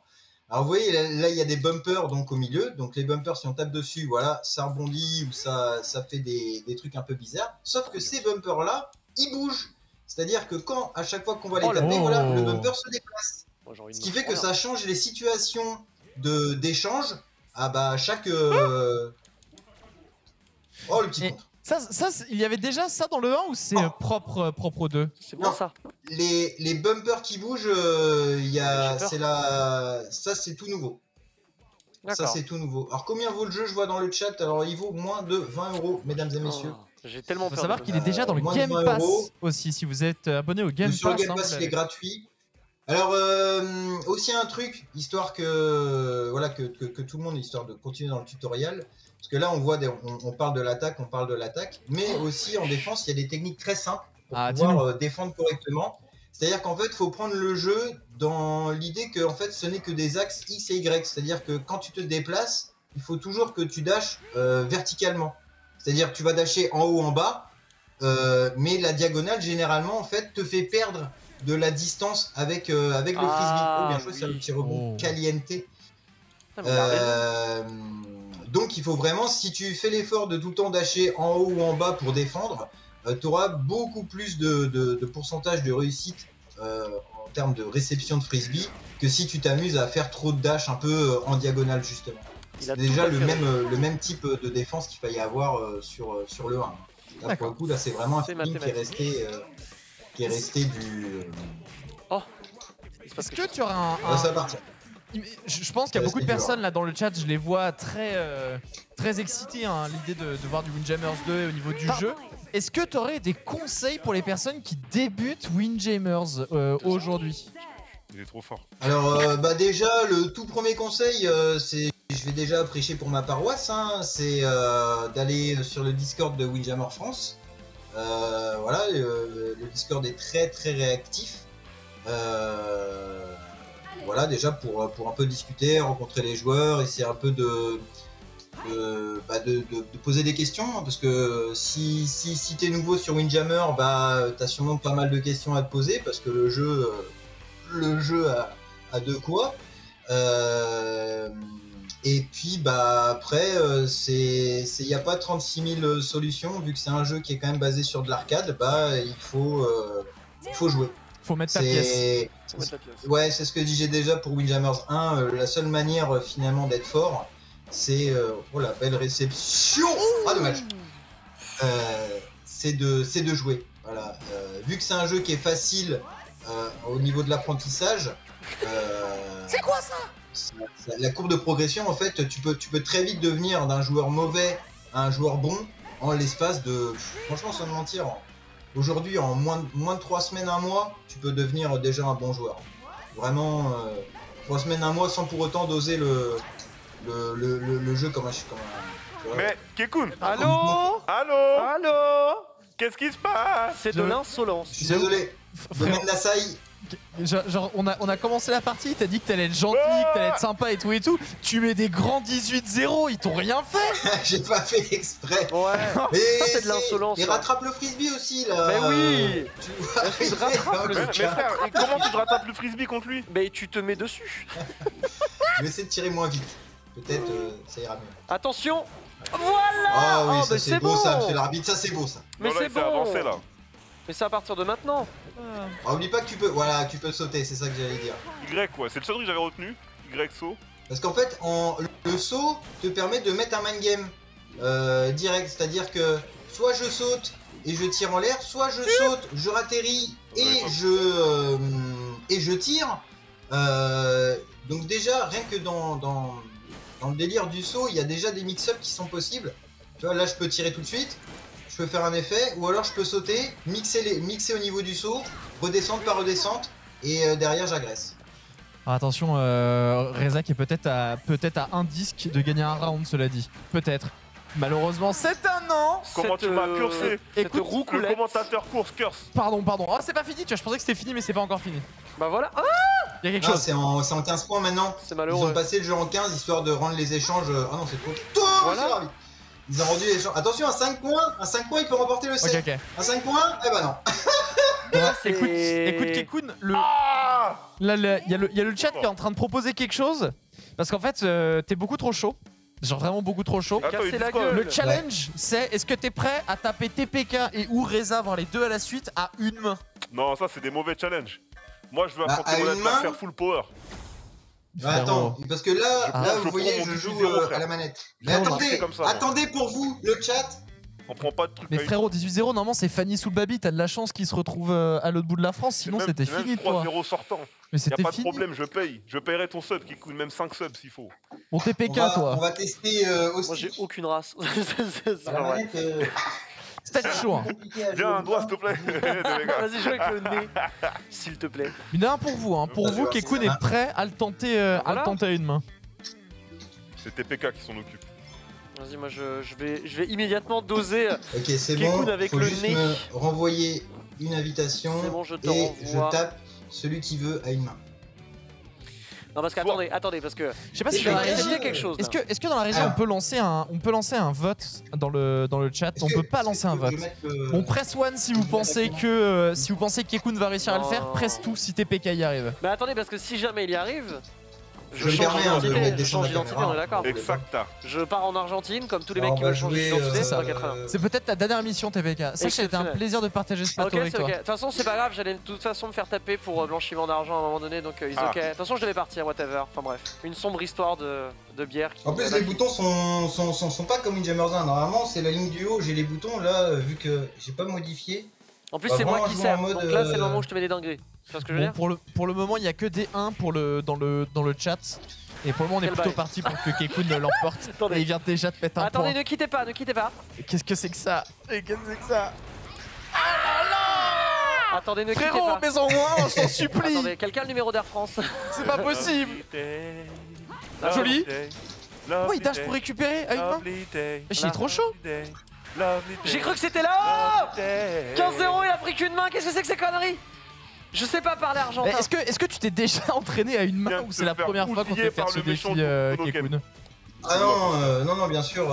Alors vous voyez là il y a des bumpers donc au milieu, donc les bumpers si on tape dessus, voilà, ça rebondit ou ça fait des trucs un peu bizarres. Sauf que ces bumpers là, ils bougent. C'est-à-dire que à chaque fois qu'on va les taper, voilà, le bumper se déplace. Ce qui fait que ça change les situations d'échange à chaque oh le petit contre. Ça, il y avait déjà ça dans le 1 ou c'est propre au 2? C'est bon ça. Les bumpers qui bougent, ça c'est tout nouveau. Ça c'est tout nouveau. Alors combien vaut le jeu? Je vois dans le chat. Alors il vaut moins de 20 €, mesdames et messieurs. J'ai tellement peur. Faut savoir qu'il est déjà dans le Game Pass aussi. Si vous êtes abonné au Game Pass. Sur le Game Pass, il est gratuit. Alors aussi un truc, histoire que tout le monde, histoire de continuer dans le tutoriel. Parce que là, on parle de l'attaque, mais aussi en défense, il y a des techniques très simples pour pouvoir défendre correctement. C'est-à-dire qu'en fait, il faut prendre le jeu dans l'idée que en fait, ce n'est que des axes X et Y. C'est-à-dire que quand tu te déplaces, il faut toujours que tu dashes verticalement. C'est-à-dire que tu vas dasher en haut, en bas, mais la diagonale, généralement, en fait, te fait perdre de la distance avec le frisbee. Oh, bien joué, c'est un petit rebond caliente. mais il a raison. Donc il faut vraiment, si tu fais l'effort de tout le temps dasher en haut ou en bas pour défendre, tu auras beaucoup plus de pourcentage de réussite en termes de réception de frisbee que si tu t'amuses à faire trop de dash un peu en diagonale justement. C'est déjà le même type de défense qu'il fallait avoir sur le 1. Là, pour le coup, là c'est vraiment un feeling qui est resté du... Oh. Est-ce que tu auras Ça va partir. Je pense qu'il y a beaucoup de personnes là dans le chat, je les vois très excités à l'idée de voir du Windjammers 2 au niveau du jeu. Est-ce que tu aurais des conseils pour les personnes qui débutent Windjammers aujourd'hui? Il est trop fort. Alors déjà, le tout premier conseil, c'est, je vais déjà prêcher pour ma paroisse, hein, c'est d'aller sur le Discord de Windjammer France. Voilà, le Discord est très réactif. Voilà, déjà pour un peu discuter, rencontrer les joueurs, essayer un peu de poser des questions, parce que si t'es nouveau sur Windjammer, t'as sûrement pas mal de questions à te poser, parce que le jeu a de quoi. Et puis après, il n'y a pas 36 000 solutions, vu que c'est un jeu qui est quand même basé sur de l'arcade, il faut jouer. Faut mettre ta pièce. Ouais, c'est ce que j'ai déjà pour Windjammers 1. La seule manière finalement d'être fort, c'est oh la belle réception. Ah dommage. C'est de jouer. Voilà. Vu que c'est un jeu qui est facile au niveau de l'apprentissage. C'est quoi ça? La courbe de progression, en fait, tu peux très vite devenir d'un joueur mauvais à un joueur bon en l'espace de, franchement, sans mentir. Aujourd'hui, en moins de 3 semaines, 1 mois, tu peux devenir déjà un bon joueur. Vraiment, 3 semaines, 1 mois sans pour autant doser le jeu comme un... Mais, Kekun! Allô? Qu'est-ce qui se passe? C'est de l'insolence. Je suis désolé. Domaine Nassai. Genre on a commencé la partie, t'as dit que t'allais être gentil, que t'allais être sympa et tout. Tu mets des grands 18-0, ils t'ont rien fait. J'ai pas fait exprès. Ouais. Ça c'est de l'insolence. Et rattrape le frisbee aussi là. Mais oui. Tu vois, Il rattrape Mais frère, et comment tu te rattrapes le frisbee contre lui? Mais tu te mets dessus. Je vais essayer de tirer moins vite. Peut-être ça ira mieux. Attention. Voilà. Ah oui, oh, ça c'est beau ça, monsieur l'arbitre, ça c'est beau ça. Mais c'est bon. Avancé, là. Mais c'est à partir de maintenant. Oublie pas que tu peux sauter, c'est ça que j'allais dire. Y, ouais, c'est le seul truc que j'avais retenu. Y saut. Parce qu'en fait, le saut te permet de mettre un mind game direct, c'est-à-dire que soit je saute et je tire en l'air, soit je saute, je ratterris et je tire. Donc déjà, rien que dans le délire du saut, il y a déjà des mix-up qui sont possibles. Tu vois, là je peux tirer tout de suite. Je peux faire un effet, ou alors je peux sauter, mixer au niveau du saut, redescendre par redescente, et derrière j'agresse. Attention, Reza qui est peut-être à un disque de gagner un round, cela dit. Peut-être. Malheureusement, c'est un non. Comment tu m'as cursé? Écoute, le commentateur course curse. Pardon. Oh, c'est pas fini, tu vois, je pensais que c'était fini, mais c'est pas encore fini. Bah voilà. Il y a quelque chose. C'est en 15 points maintenant. C'est malheureux. Ils ont passé le jeu en 15 histoire de rendre les échanges... Ah non, c'est trop... Voilà. Ils ont rendu les échanges... Attention, à 5 points, il peut remporter le set. Ok. À 5 points, eh bah non. Écoute Kekun, là, il y a le chat qui est en train de proposer quelque chose. Parce qu'en fait, t'es beaucoup trop chaud. Genre vraiment beaucoup trop chaud. Casser la gueule. Le challenge, c'est est-ce que t'es prêt à taper TPK et ou Reza, voir les deux à la suite, à une main? Non, ça c'est des mauvais challenges. Moi je veux affronter mon adversaire full power. Attends, parce que là vous voyez, je joue à la manette. Mais attendez pour vous, le chat. On prend pas de trucs. Mais frérot, 18-0, normalement c'est Fanny sous le baby, t'as de la chance qu'il se retrouve à l'autre bout de la France, sinon c'était fini toi. 3-0 sortant. Mais c'était fini. Y'a pas de fini. problème, je paye. Je payerai ton sub qui coûte même 5 subs s'il faut. Bon TPK toi. On va tester aussi. Moi j'ai aucune race. La manette, C'était chaud. Hein. Viens, un doigt s'il te plaît. Vas-y, joue avec le nez. S'il te plaît. Il y en a un pour vous, hein. Pour vous, Kekun est prêt à le tenter à une main. C'est TPK qui s'en occupe. Vas-y, moi je vais immédiatement doser. Ok, c'est Kekun bon. avec faut le juste nez. me renvoyer une invitation. C'est bon, je te et renvoie. je tape celui qui veut à une main. Non parce qu'attendez parce que Je sais pas si Et dans la je vais régie, quelque chose. est-ce que dans la régie on peut lancer un vote dans le chat? On peut pas lancer un vote. Bon, press one si vous pensez que Kekun va réussir à le faire. Press tout si TPK y arrive. Mais attendez parce que si jamais il y arrive, Je me permets de mettre des change d'identité, on est d'accord. Exact. Je pars en Argentine, comme tous les mecs qui veulent changer d'identité, c'est pas 80. C'est peut-être ta dernière mission, TPK. Sache, c'était un plaisir de partager ce plateau avec toi. De toute façon, c'est pas grave, j'allais de toute façon me faire taper pour blanchiment d'argent à un moment donné, donc ok. De toute façon, je devais partir, whatever. Enfin bref, une sombre histoire de bière. En plus, les boutons sont pas comme Windjammers 1. Normalement, c'est la ligne du haut. J'ai les boutons là, vu que j'ai pas modifié. En plus, c'est moi qui sers, donc là, c'est le moment où je te mets des dingueries. Tu vois ce que je veux dire? Pour le moment, il y a que des 1 dans le chat. Et pour le moment, on est plutôt parti pour que Kekun l'emporte. Et il vient déjà de mettre un point. Attendez, ne quittez pas, ne quittez pas. Qu'est-ce que c'est que ça? Attendez, ne quittez Frérot, pas. mais en moins, je t'en supplie. Attendez, quelqu'un a le numéro d'Air France? C'est pas possible. Joli. Oui, il dash pour récupérer à une main. Il est trop chaud. J'ai cru que c'était là. 15-0, il a pris qu'une main. Qu'est-ce que c'est que ces conneries? Je sais pas parler argentin. Est-ce que tu t'es déjà entraîné à une main ou c'est la première fois qu'on te fait faire ce défi, Kekun? Ah non, bien sûr.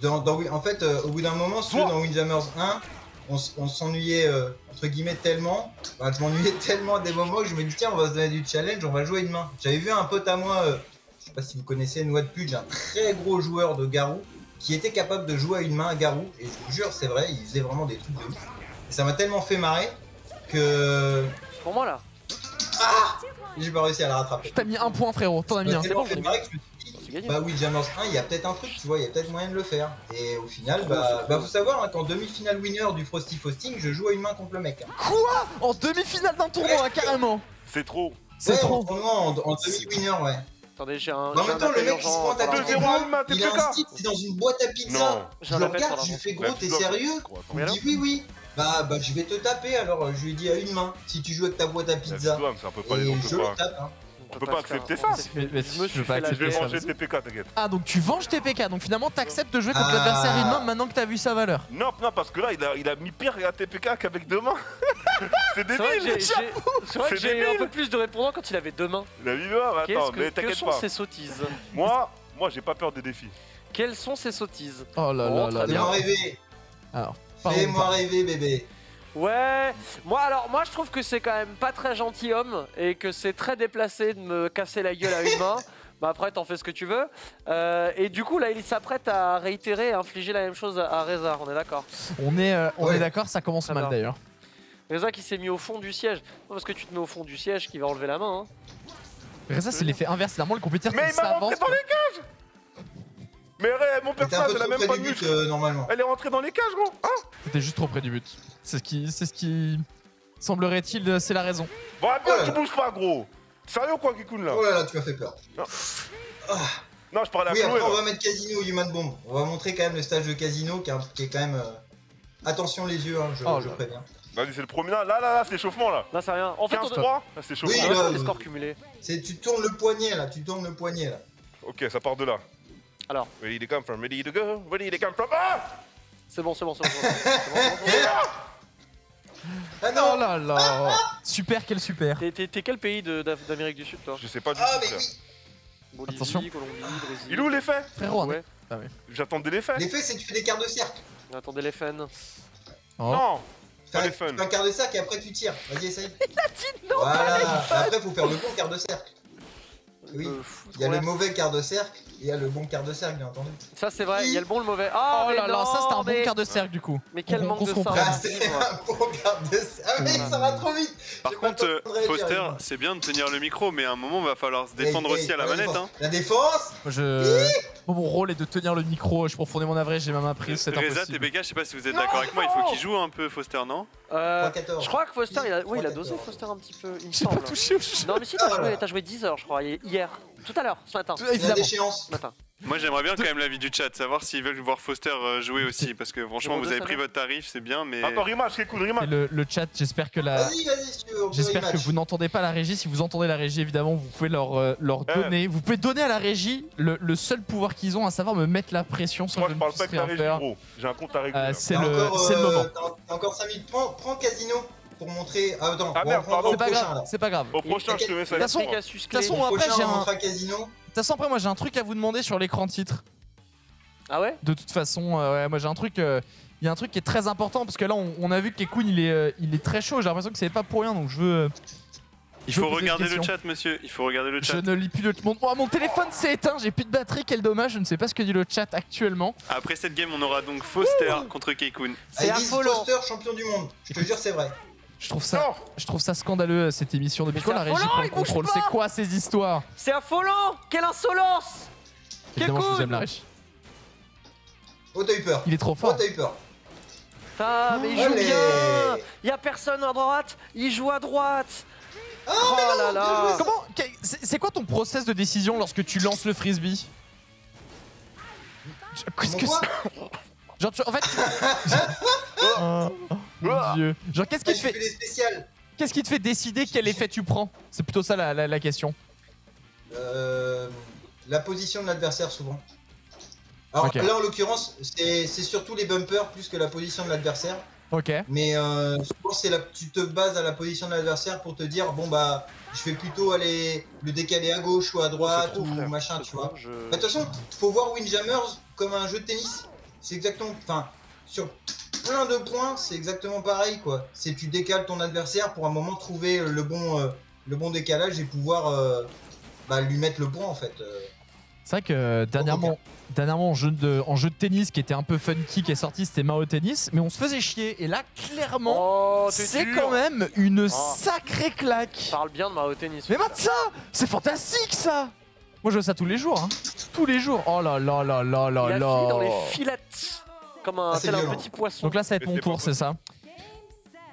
En fait, au bout d'un moment, dans Windjammers 1, on s'ennuyait entre guillemets tellement. Je m'ennuyais tellement à des moments que je me dis tiens, on va se donner du challenge, on va jouer une main. J'avais vu un pote à moi, je sais pas si vous connaissez Noix de Pudge, un très gros joueur de Garou, qui était capable de jouer à une main à Garou. Et je vous jure, c'est vrai, il faisait vraiment des trucs de ouf. Et ça m'a tellement fait marrer que. Pour moi là. J'ai pas réussi à la rattraper. T'as mis un point, frérot, t'en as mis un. C'est bon, fait marrer que je me suis dit, Windjammers 1, il y a peut-être un truc, tu vois, il y a peut-être moyen de le faire. Et au final, faut savoir qu'en demi-finale winner du Frosty Fausting, je joue à une main contre le mec. Quoi? En demi-finale d'un tournoi, carrément? C'est trop. C'est trop. En demi-winner, ouais. Attendez, j'ai un. En même temps, le mec qui se pointe à côté de moi, il a un stick, c'est dans une boîte à pizza. Je le regarde, je lui fais gros, t'es sérieux? Il me dit oui. Bah je vais te taper alors, je lui ai dit à une main, si tu joues avec ta boîte à pizza. Et je le tape, hein. On peut pas accepter ça. Je vais venger TPK, t'inquiète. Ah, donc tu venges TPK, donc finalement t'acceptes de jouer contre l'adversaire une main maintenant que t'as vu sa valeur. Non, parce que là il a mis pire à TPK qu'avec deux mains. C'est débile. C'est vrai que j'ai un peu plus de répondants quand il avait deux mains. Il a mis deux mains, mais attends, mais t'inquiète pas. Quelles sont ces sottises? Moi j'ai pas peur des défis. Quelles sont ces sottises? Oh là là là. Fais-moi rêver. Alors, fais-moi rêver, bébé. Ouais, moi je trouve que c'est quand même pas très gentilhomme et que c'est très déplacé de me casser la gueule à une main. Bah après t'en fais ce que tu veux. Et du coup là il s'apprête à réitérer et infliger la même chose à Reza, on est d'accord? On est d'accord, ça commence mal d'ailleurs. Reza qui s'est mis au fond du siège. Non, parce que tu te mets au fond du siège qui va enlever la main. Reza c'est l'effet inverse, c'est normalement le compétiteur qui s'avance. Mais il m'a rentré dans les cages. Mais mon personnage elle a même pas de muscle normalement. Elle est rentrée dans les cages gros. C'était juste trop près du but. C'est ce qui semblerait-il, c'est la raison. Bon tu bouges pas gros. Sérieux quoi Kekun là? Oh là là, tu m'as fait peur. Non, je parlais à Chloé. Oui, après on va mettre Casino Human Bomb. On va montrer quand même le stage de Casino qui est quand même... Attention les yeux, je préviens. Vas-y, c'est le premier là, c'est l'échauffement là. Là c'est rien. En fait, 15-3, là c'est l'échauffement. Oui, là, les scores cumulés. Tu tournes le poignet là, Ok, ça part de là. Alors. Ready to come from, ready to go, ready to come from. C'est bon. Ah non. Oh là là. Super, quel super. T'es quel pays d'Amérique du Sud toi? Je sais pas du tout. Bolivie, attention. Colombie, Brésil. Il est où l'effet? Frérot, ouais. J'attendais l'effet. L'effet c'est que tu fais des quarts de cercle. Attendez les fans. Non. Pas les fun. Tu fais un quart de cercle et après tu tires. Vas-y, essaye. Il a dit non. Voilà. Après faut faire le bon quart de cercle. Oui, il y a le mauvais quart de cercle et il y a le bon quart de cercle, bien entendu. Ça c'est vrai, il y a le bon, le mauvais. Oh là là, ça c'était un bon quart de cercle du coup. Mais quel manque de sang. C'est un bon quart de cercle. Ah mec, ça va trop vite. Par contre, Foster, c'est bien de tenir le micro, mais à un moment, va falloir se défendre aussi à la manette. La défense. Mon rôle est de tenir le micro, je suis profondément navré, j'ai ma main prise, c'est impossible. Reza, TPK, je sais pas si vous êtes d'accord avec moi, il faut qu'il joue un peu Foster, non? Je crois que Foster, il a dosé Foster un petit peu, il me semble. J'ai pas touché au jeu. Non mais si, t'as joué 10 heures je crois, hier. Tout à l'heure, ce matin. La déchéance. Ce matin. Moi j'aimerais bien quand même l'avis du chat, savoir s'ils veulent voir Foster jouer aussi, parce que franchement vous avez pris votre tarif, c'est bien, mais... Attends, rematch, c'est cool, rematch. Le chat, j'espère que J'espère que vous n'entendez pas la régie. Si vous entendez la régie, évidemment, vous pouvez leur donner. Vous pouvez donner à la régie le seul pouvoir qu'ils ont, à savoir me mettre la pression sans que je ne puisse rien faire. Gros. J'ai un compte à régler. C'est le moment. T'as encore 5 minutes. Prends Casino pour montrer. Ah attends. Merde, pardon. C'est pas grave. Au prochain, je te mets ça. De toute façon, après j'ai moi j'ai un truc à vous demander sur l'écran titre. Ah ouais? De toute façon, moi j'ai un truc. Il y a un truc qui est très important parce que là on a vu que Kekun il est très chaud. J'ai l'impression que c'est pas pour rien, donc je veux Il faut regarder le chat, monsieur. Il faut regarder le chat. Je ne lis plus le chat. Mon téléphone s'est éteint, j'ai plus de batterie, quel dommage, je ne sais pas ce que dit le chat actuellement. Après cette game, on aura donc Foster contre Keikun. C'est Foster, champion du monde. Je te jure, c'est vrai. Je trouve ça scandaleux cette émission. Depuis quand la régie prend le contrôle? C'est quoi ces histoires? C'est affolant. Quelle insolence. Évidemment, je vous aime la régie. Oh, t'as eu peur. Il est trop fort. Oh, t'as eu peur. Putain, mais il joue bien. Y'a personne à droite, il joue à droite. Oh là là. Comment? C'est quoi ton process de décision lorsque tu lances le frisbee? Qu'est-ce que c'est? Genre, en fait. Oh, mon Dieu. Genre, qu'est-ce qui te fait. Qu'est-ce qui te fait décider quel effet tu prends? C'est plutôt ça la question. La position de l'adversaire, souvent. Alors là, en l'occurrence, c'est surtout les bumpers plus que la position de l'adversaire. Ok. Mais souvent, tu te bases à la position de l'adversaire pour te dire, bon bah, je vais plutôt aller le décaler à gauche ou à droite ou machin, tu vois. De toute façon, faut voir Windjammers comme un jeu de tennis. C'est exactement, enfin, sur plein de points, c'est exactement pareil, quoi. C'est tu décales ton adversaire pour un moment trouver le bon décalage et pouvoir lui mettre le point, en fait. C'est vrai que dernièrement en jeu de tennis qui était un peu funky qui est sorti, c'était Mao Tennis, mais on se faisait chier. Et là, clairement, c'est quand même une sacrée claque. Parle bien de Mao Tennis. Mais mate ça, c'est fantastique ça. Moi je joue ça tous les jours, hein. Tous les jours. Oh là là là là là là. Il a fini dans les filettes, comme un petit poisson. Donc là, ça va être mon tour, c'est ça?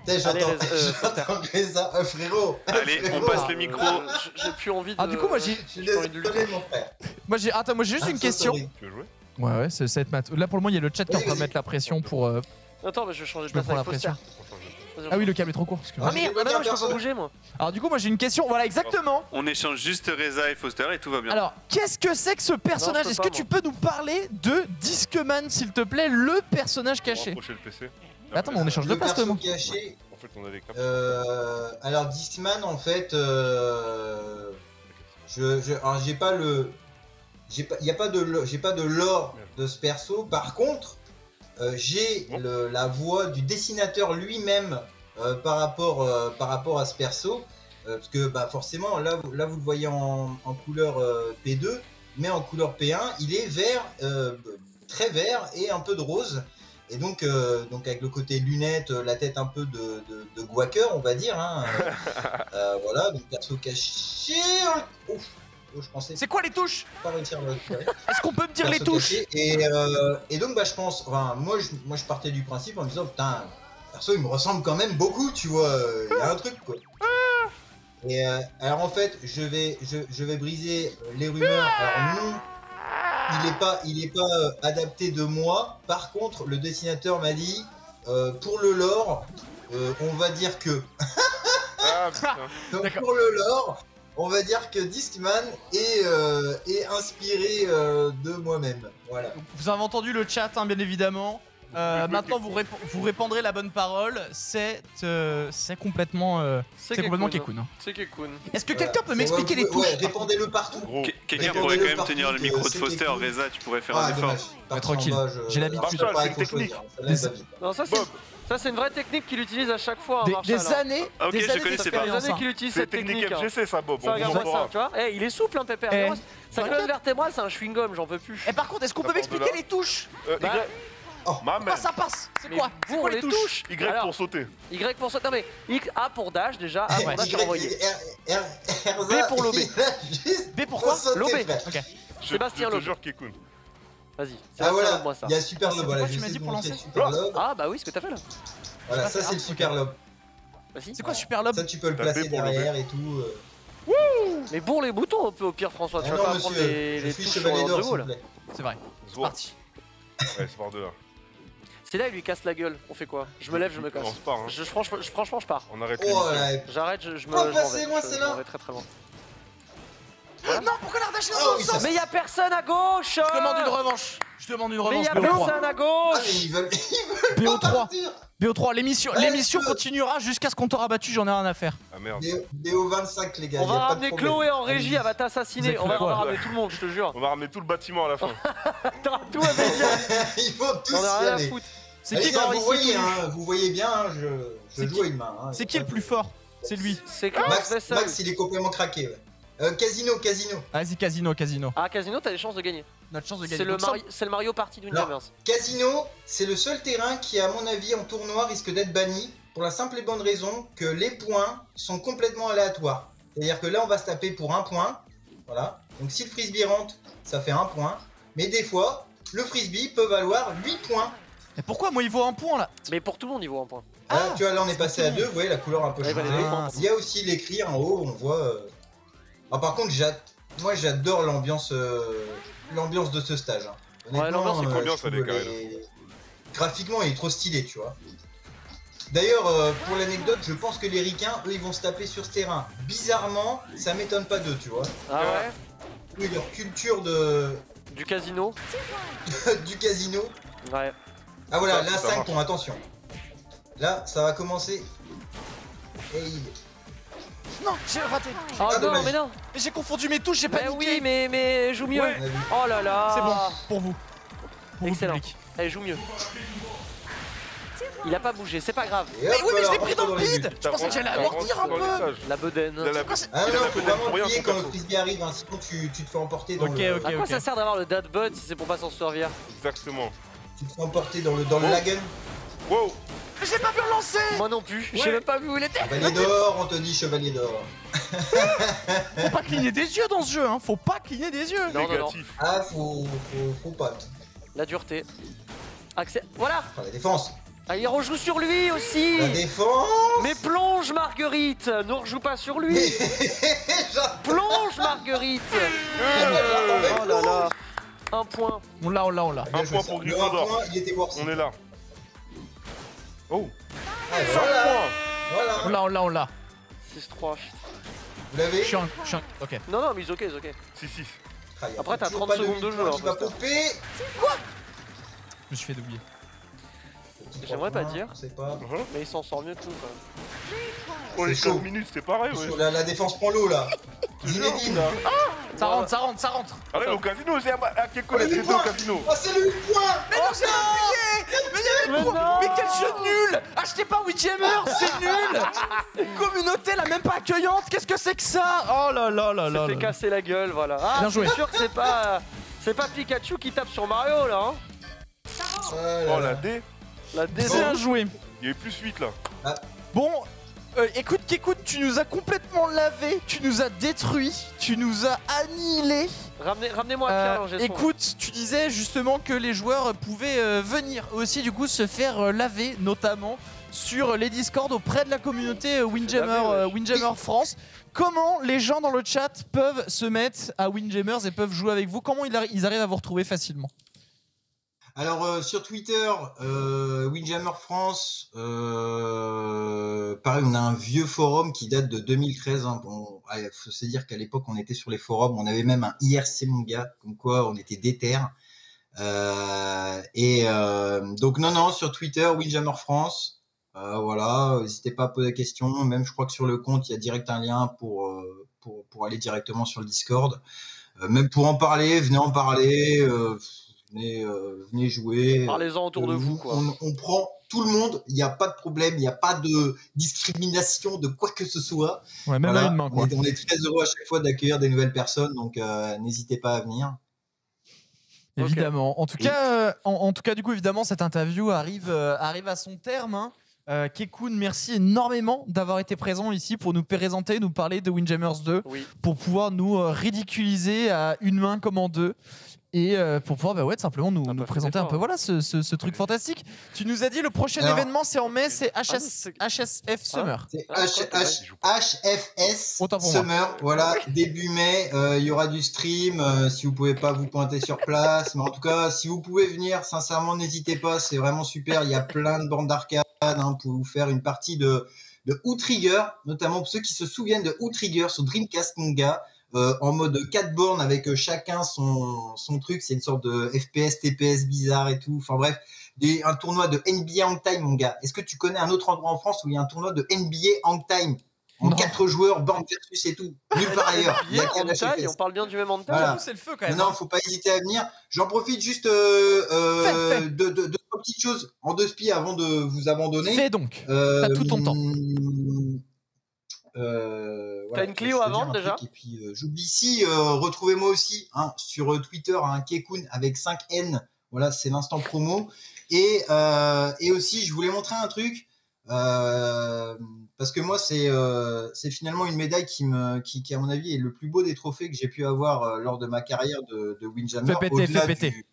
J'attends ça, frérot. Allez, on passe le micro. J'ai plus envie de. Ah, du coup, moi j'ai. Je suis désolé, mon frère. Moi j'ai juste une question. Tu veux jouer? Ouais, ça va être mat. Là pour le moment, il y a le chat qui est en train de mettre la pression pour. Attends, mais je vais changer de Je me place prends la avec Foster. pression. Ah oui, le câble est trop court. Ah merde, non, je peux pas bouger moi. Alors du coup, moi j'ai une question. Voilà, exactement. On échange juste Reza et Foster et tout va bien. Alors, qu'est-ce que c'est que ce personnage? Est-ce que tu peux nous parler de Discman, s'il te plaît, le personnage caché? Le PC. Attends, mais on échange de place, le moi. caché. En fait, on a les câbles. Alors Discman, en fait, alors j'ai pas le, j'ai pas de lore de ce perso. Par contre, j'ai la voix du dessinateur lui-même par rapport à ce perso, parce que forcément là vous le voyez en couleur P2, mais en couleur P1 il est vert, très vert et un peu de rose. Et donc avec le côté lunettes, la tête un peu de Gwaker, on va dire, hein. Voilà, donc perso caché. Ouf, je pensais. C'est quoi les touches? Pas réussir le. Est-ce qu'on peut me dire les touches? Et donc je pense, enfin moi je partais du principe en me disant putain, perso il me ressemble quand même beaucoup, tu vois, il y a un truc quoi. Et alors en fait je vais briser les rumeurs. Alors non. Il est pas adapté de moi. Par contre, le dessinateur m'a dit pour le lore, on va dire que. Donc pour le lore, on va dire que Discman est inspiré de moi-même. Voilà. Vous avez entendu le chat, hein, bien évidemment. Maintenant, vous répandrez la bonne parole. C'est complètement Keikun. C'est Keikun. Est-ce que quelqu'un peut m'expliquer les touches? Répandez-le partout. Quelqu'un pourrait quand même tenir le micro de Foster. Reza, tu pourrais faire un effort. Mais tranquille, j'ai l'habitude. C'est une technique. Non, ça c'est une vraie technique qu'il utilise à chaque fois. Des années. Ok, je connaissais pas. Des années qu'il utilise cette technique. C'est technique FGC, ça, Bob. Ça, regarde ça, tu vois. Il est souple, hein, Pépère. Sa colonne vertébrale, c'est un chewing-gum, j'en veux plus. Et par contre, est-ce qu'on peut m'expliquer les touches? Maman. Ça passe. C'est quoi? C'est Pour quoi les touches? Y pour sauter. Y pour sauter. Non mais A pour dash déjà. A pour dash envoyé. B pour lobé. B pourquoi? Lobé. Ok. Sébastien Je te Loeb. jure Keikun. Vas-y. Ah voilà, moi ça. il y a Super Lob. Voilà, tu m'as dit pour lancer? Super Lob. Ah bah oui, ce que t'as fait là. Voilà, ça c'est le Super Lob. Vas-y. C'est quoi Super Lob? Ça tu peux le placer derrière et tout. Mais bourre les boutons un peu au pire, François. Tu vas pas prendre les touches sur chevalier d'or, le s'il haut vous là. plaît. C'est vrai. C'est parti. Ouais, c'est par deux là. C'est là, il lui casse la gueule. On fait quoi? Je me lève, je me casse. On se part, hein. Franchement, je pars. On arrête Oh l'émission. là. J'arrête, je Oh, passez-moi, c'est là. vais très très loin. Non, pourquoi l'Ardèche Oh, oui, ça- Mais y'a personne à gauche! Je demande une revanche. Je demande une Mais revanche. y'a BO3. personne à Ah, gauche! mais ils veulent BO3. pas partir. BO3, l'émission continuera jusqu'à ce qu'on t'aura battu, j'en ai rien à faire. Ah merde. BO25 les gars. On y a va pas de ramener problème. Chloé en régie, elle va t'assassiner. Vous On va avez fait quoi, ramener tout le monde, je te jure. On va ramener tout le bâtiment à la fin. T'auras tout à dire. Ils vont tous On a y rien à aller. foutre. C'est Allez, qui gars, dans vous ici voyez, qui- hein, vous voyez bien, hein, je C'est joue qui- à une main. Hein, C'est qui le plus fort? C'est lui. C'est Klaus Max, Wessel. Max, il est complètement craqué. Ouais. Casino. Vas-y, Casino. Ah, Casino, t'as des chances de gagner. Notre chance de gagner. C'est Donc, le Mario Party du Windjammers. Casino, c'est le seul terrain qui, à mon avis, en tournoi, risque d'être banni pour la simple et bonne raison que les points sont complètement aléatoires. C'est-à-dire que là, on va se taper pour 1 point. Voilà. Donc si le frisbee rentre, ça fait 1 point. Mais des fois, le frisbee peut valoir 8 points. Mais pourquoi moi il vaut 1 point là? Mais pour tout le monde, il vaut 1 point. Ah, tu vois, là, on est passé à 2. Vous voyez, la couleur un peu Ouais, changée. valait 2 points. Il y a aussi l'écrit en haut, on voit... Ah, par contre, moi, j'adore l'ambiance de ce stage. Hein. Ouais, l'ambiance, c'est cool. L'ambiance, je elle est trouve carrée. Graphiquement, il est trop stylé, tu vois. D'ailleurs, pour l'anecdote, je pense que les ricains, eux, ils vont se taper sur ce terrain. Bizarrement, ça m'étonne pas d'eux, tu vois. Ah ouais? Oui, leur culture Du casino. du casino. Ouais. Ah voilà, Ça, là, ça 5 marche. points, attention. Là, ça va commencer. Et Non, j'ai raté. Oh non, dommage. mais non. Mais j'ai confondu mes touches, j'ai Mais paniqué. oui, mais joue mieux. Ouais. on a vu. Oh là là. C'est bon, pour vous. Pour Excellent. vous, public. Allez, joue mieux. Il a pas bougé, c'est pas grave. Et hop, Mais oui, mais je l'ai voilà, pris dans le les vide. buts. Je pensais que j'allais amortir un peu. La bedaine. Il a la- Ah il a non, la faut bedaine vraiment pour rien, plier ton quand le perso. frisbee arrive, hein, sinon tu te fais emporter dans Ok, le... ok. À quoi ça sert d'avoir le dad bud si c'est pour pas s'en servir? Exactement. Tu te fais emporter dans le lagun. Wow. Mais j'ai pas pu relancer. Moi non plus, j'ai Ouais. même pas vu où il était. Chevalier d'or, on te dit chevalier d'or. Faut pas cligner des yeux dans ce jeu, hein. Faut pas cligner des yeux. Non, non, non. Négatif. Ah, faut pas. La dureté. Voilà. Enfin, la défense. Ah, il rejoue sur lui aussi. La défense. Mais plonge Marguerite, ne rejoue pas sur lui. Plonge Marguerite. Oh là là. 1 point. On l'a. Bien Un joué, point ça. pour Le Gryffondor. 1 point, il était worth it. On est là. Oh. Ah, 5 voilà. Voilà. On l'a. 6-3. Vous l'avez. Je suis un. Ok. Non, non, mais c'est ok, c'est ok. 6-6. Ah, y a Après, t'as toujours 30 pas de secondes de jeu, point hein, qui va Foster. popper. Je me suis fait oublier. J'aimerais pas dire. C'est pas. Mais il s'en sort mieux que tout quand même. Oh, les chaud. 15 minutes, c'est pareil, ouais. La défense prend l'eau là. Zinedine. Ça rentre. Allez, au casino, c'est à quel Oh, collègue les c'était points. au casino? Oh, c'est le 8 points. Mais non, j'ai appuyé. Mais il y avait quoi? Mais quel jeu nul. Achetez pas Windjammers, c'est nul. Communauté la même pas accueillante. Qu'est-ce que c'est que ça? Oh là là là là. Ça fait casser la gueule, voilà. Ah, Bien joué. c'est sûr que c'est pas Pikachu qui tape sur Mario là, hein. Oh, la D. La Bien désolé. joué. Il y a eu plus 8 là. Bon, écoute, tu nous as complètement lavé, tu nous as détruit, tu nous as annihilé. Ramenez-moi Pierre, j'ai son. Écoute, tu disais justement que les joueurs pouvaient venir aussi du coup se faire laver, notamment sur les Discord auprès de la communauté Windjammer France. Comment les gens dans le chat peuvent se mettre à Windjammers et peuvent jouer avec vous? Comment ils arrivent à vous retrouver facilement? Alors sur Twitter, Windjammer France, pareil, on a un vieux forum qui date de 2013. Hein. Bon, faut se dire qu'à l'époque, on était sur les forums, on avait même un IRC manga, comme quoi on était déter. Donc non, sur Twitter, Windjammer France, voilà, n'hésitez pas à poser des questions. Même, je crois que sur le compte, il y a direct un lien pour aller directement sur le Discord. Même pour en parler, venez en parler. Venez jouer. Parlez-en autour de vous, quoi. On prend tout le monde, il n'y a pas de problème, il n'y a pas de discrimination de quoi que ce soit. Ouais, même Voilà, à une main, quoi. on est très heureux à chaque fois d'accueillir des nouvelles personnes, donc n'hésitez pas à venir. Évidemment. En tout cas, du coup, évidemment, cette interview arrive à son terme. Hein. Kekun, merci énormément d'avoir été présent ici pour nous présenter, nous parler de Windjammers 2, pour pouvoir nous ridiculiser à une main comme en deux. Et pour pouvoir tout simplement nous présenter un peu ce truc fantastique. Tu nous as dit le prochain événement c'est en mai, c'est HSF Summer. C'est HFS Summer, voilà, début mai, il y aura du stream, si vous pouvez pas vous pointer sur place, mais en tout cas, si vous pouvez venir, sincèrement, n'hésitez pas, c'est vraiment super, il y a plein de bandes d'arcade pour vous faire une partie de Outrigger, notamment pour ceux qui se souviennent de Outrigger sur Dreamcast, mon gars. En mode 4 bornes avec chacun son truc, c'est une sorte de FPS, TPS bizarre et tout. Enfin bref, un tournoi de NBA Hang Time, mon gars. Est-ce que tu connais un autre endroit en France où il y a un tournoi de NBA Hang Time en 4 joueurs, borne versus et tout? Nulle part ailleurs. Il y a qu'à la HFS. On parle bien du même en Voilà. C'est le feu quand même. Non, faut pas hésiter à venir. J'en profite juste de trois petites choses en 2 spies avant de vous abandonner. Fais donc. T'as tout ton temps. T'as une Clio à vendre déjà? Et puis j'oublie ici, retrouvez-moi aussi sur Twitter, Kekun avec 5 N. Voilà, c'est l'instant promo. Et aussi, je voulais montrer un truc. Parce que moi, c'est finalement une médaille qui, à mon avis, est le plus beau des trophées que j'ai pu avoir lors de ma carrière de Windjammer. Fais péter.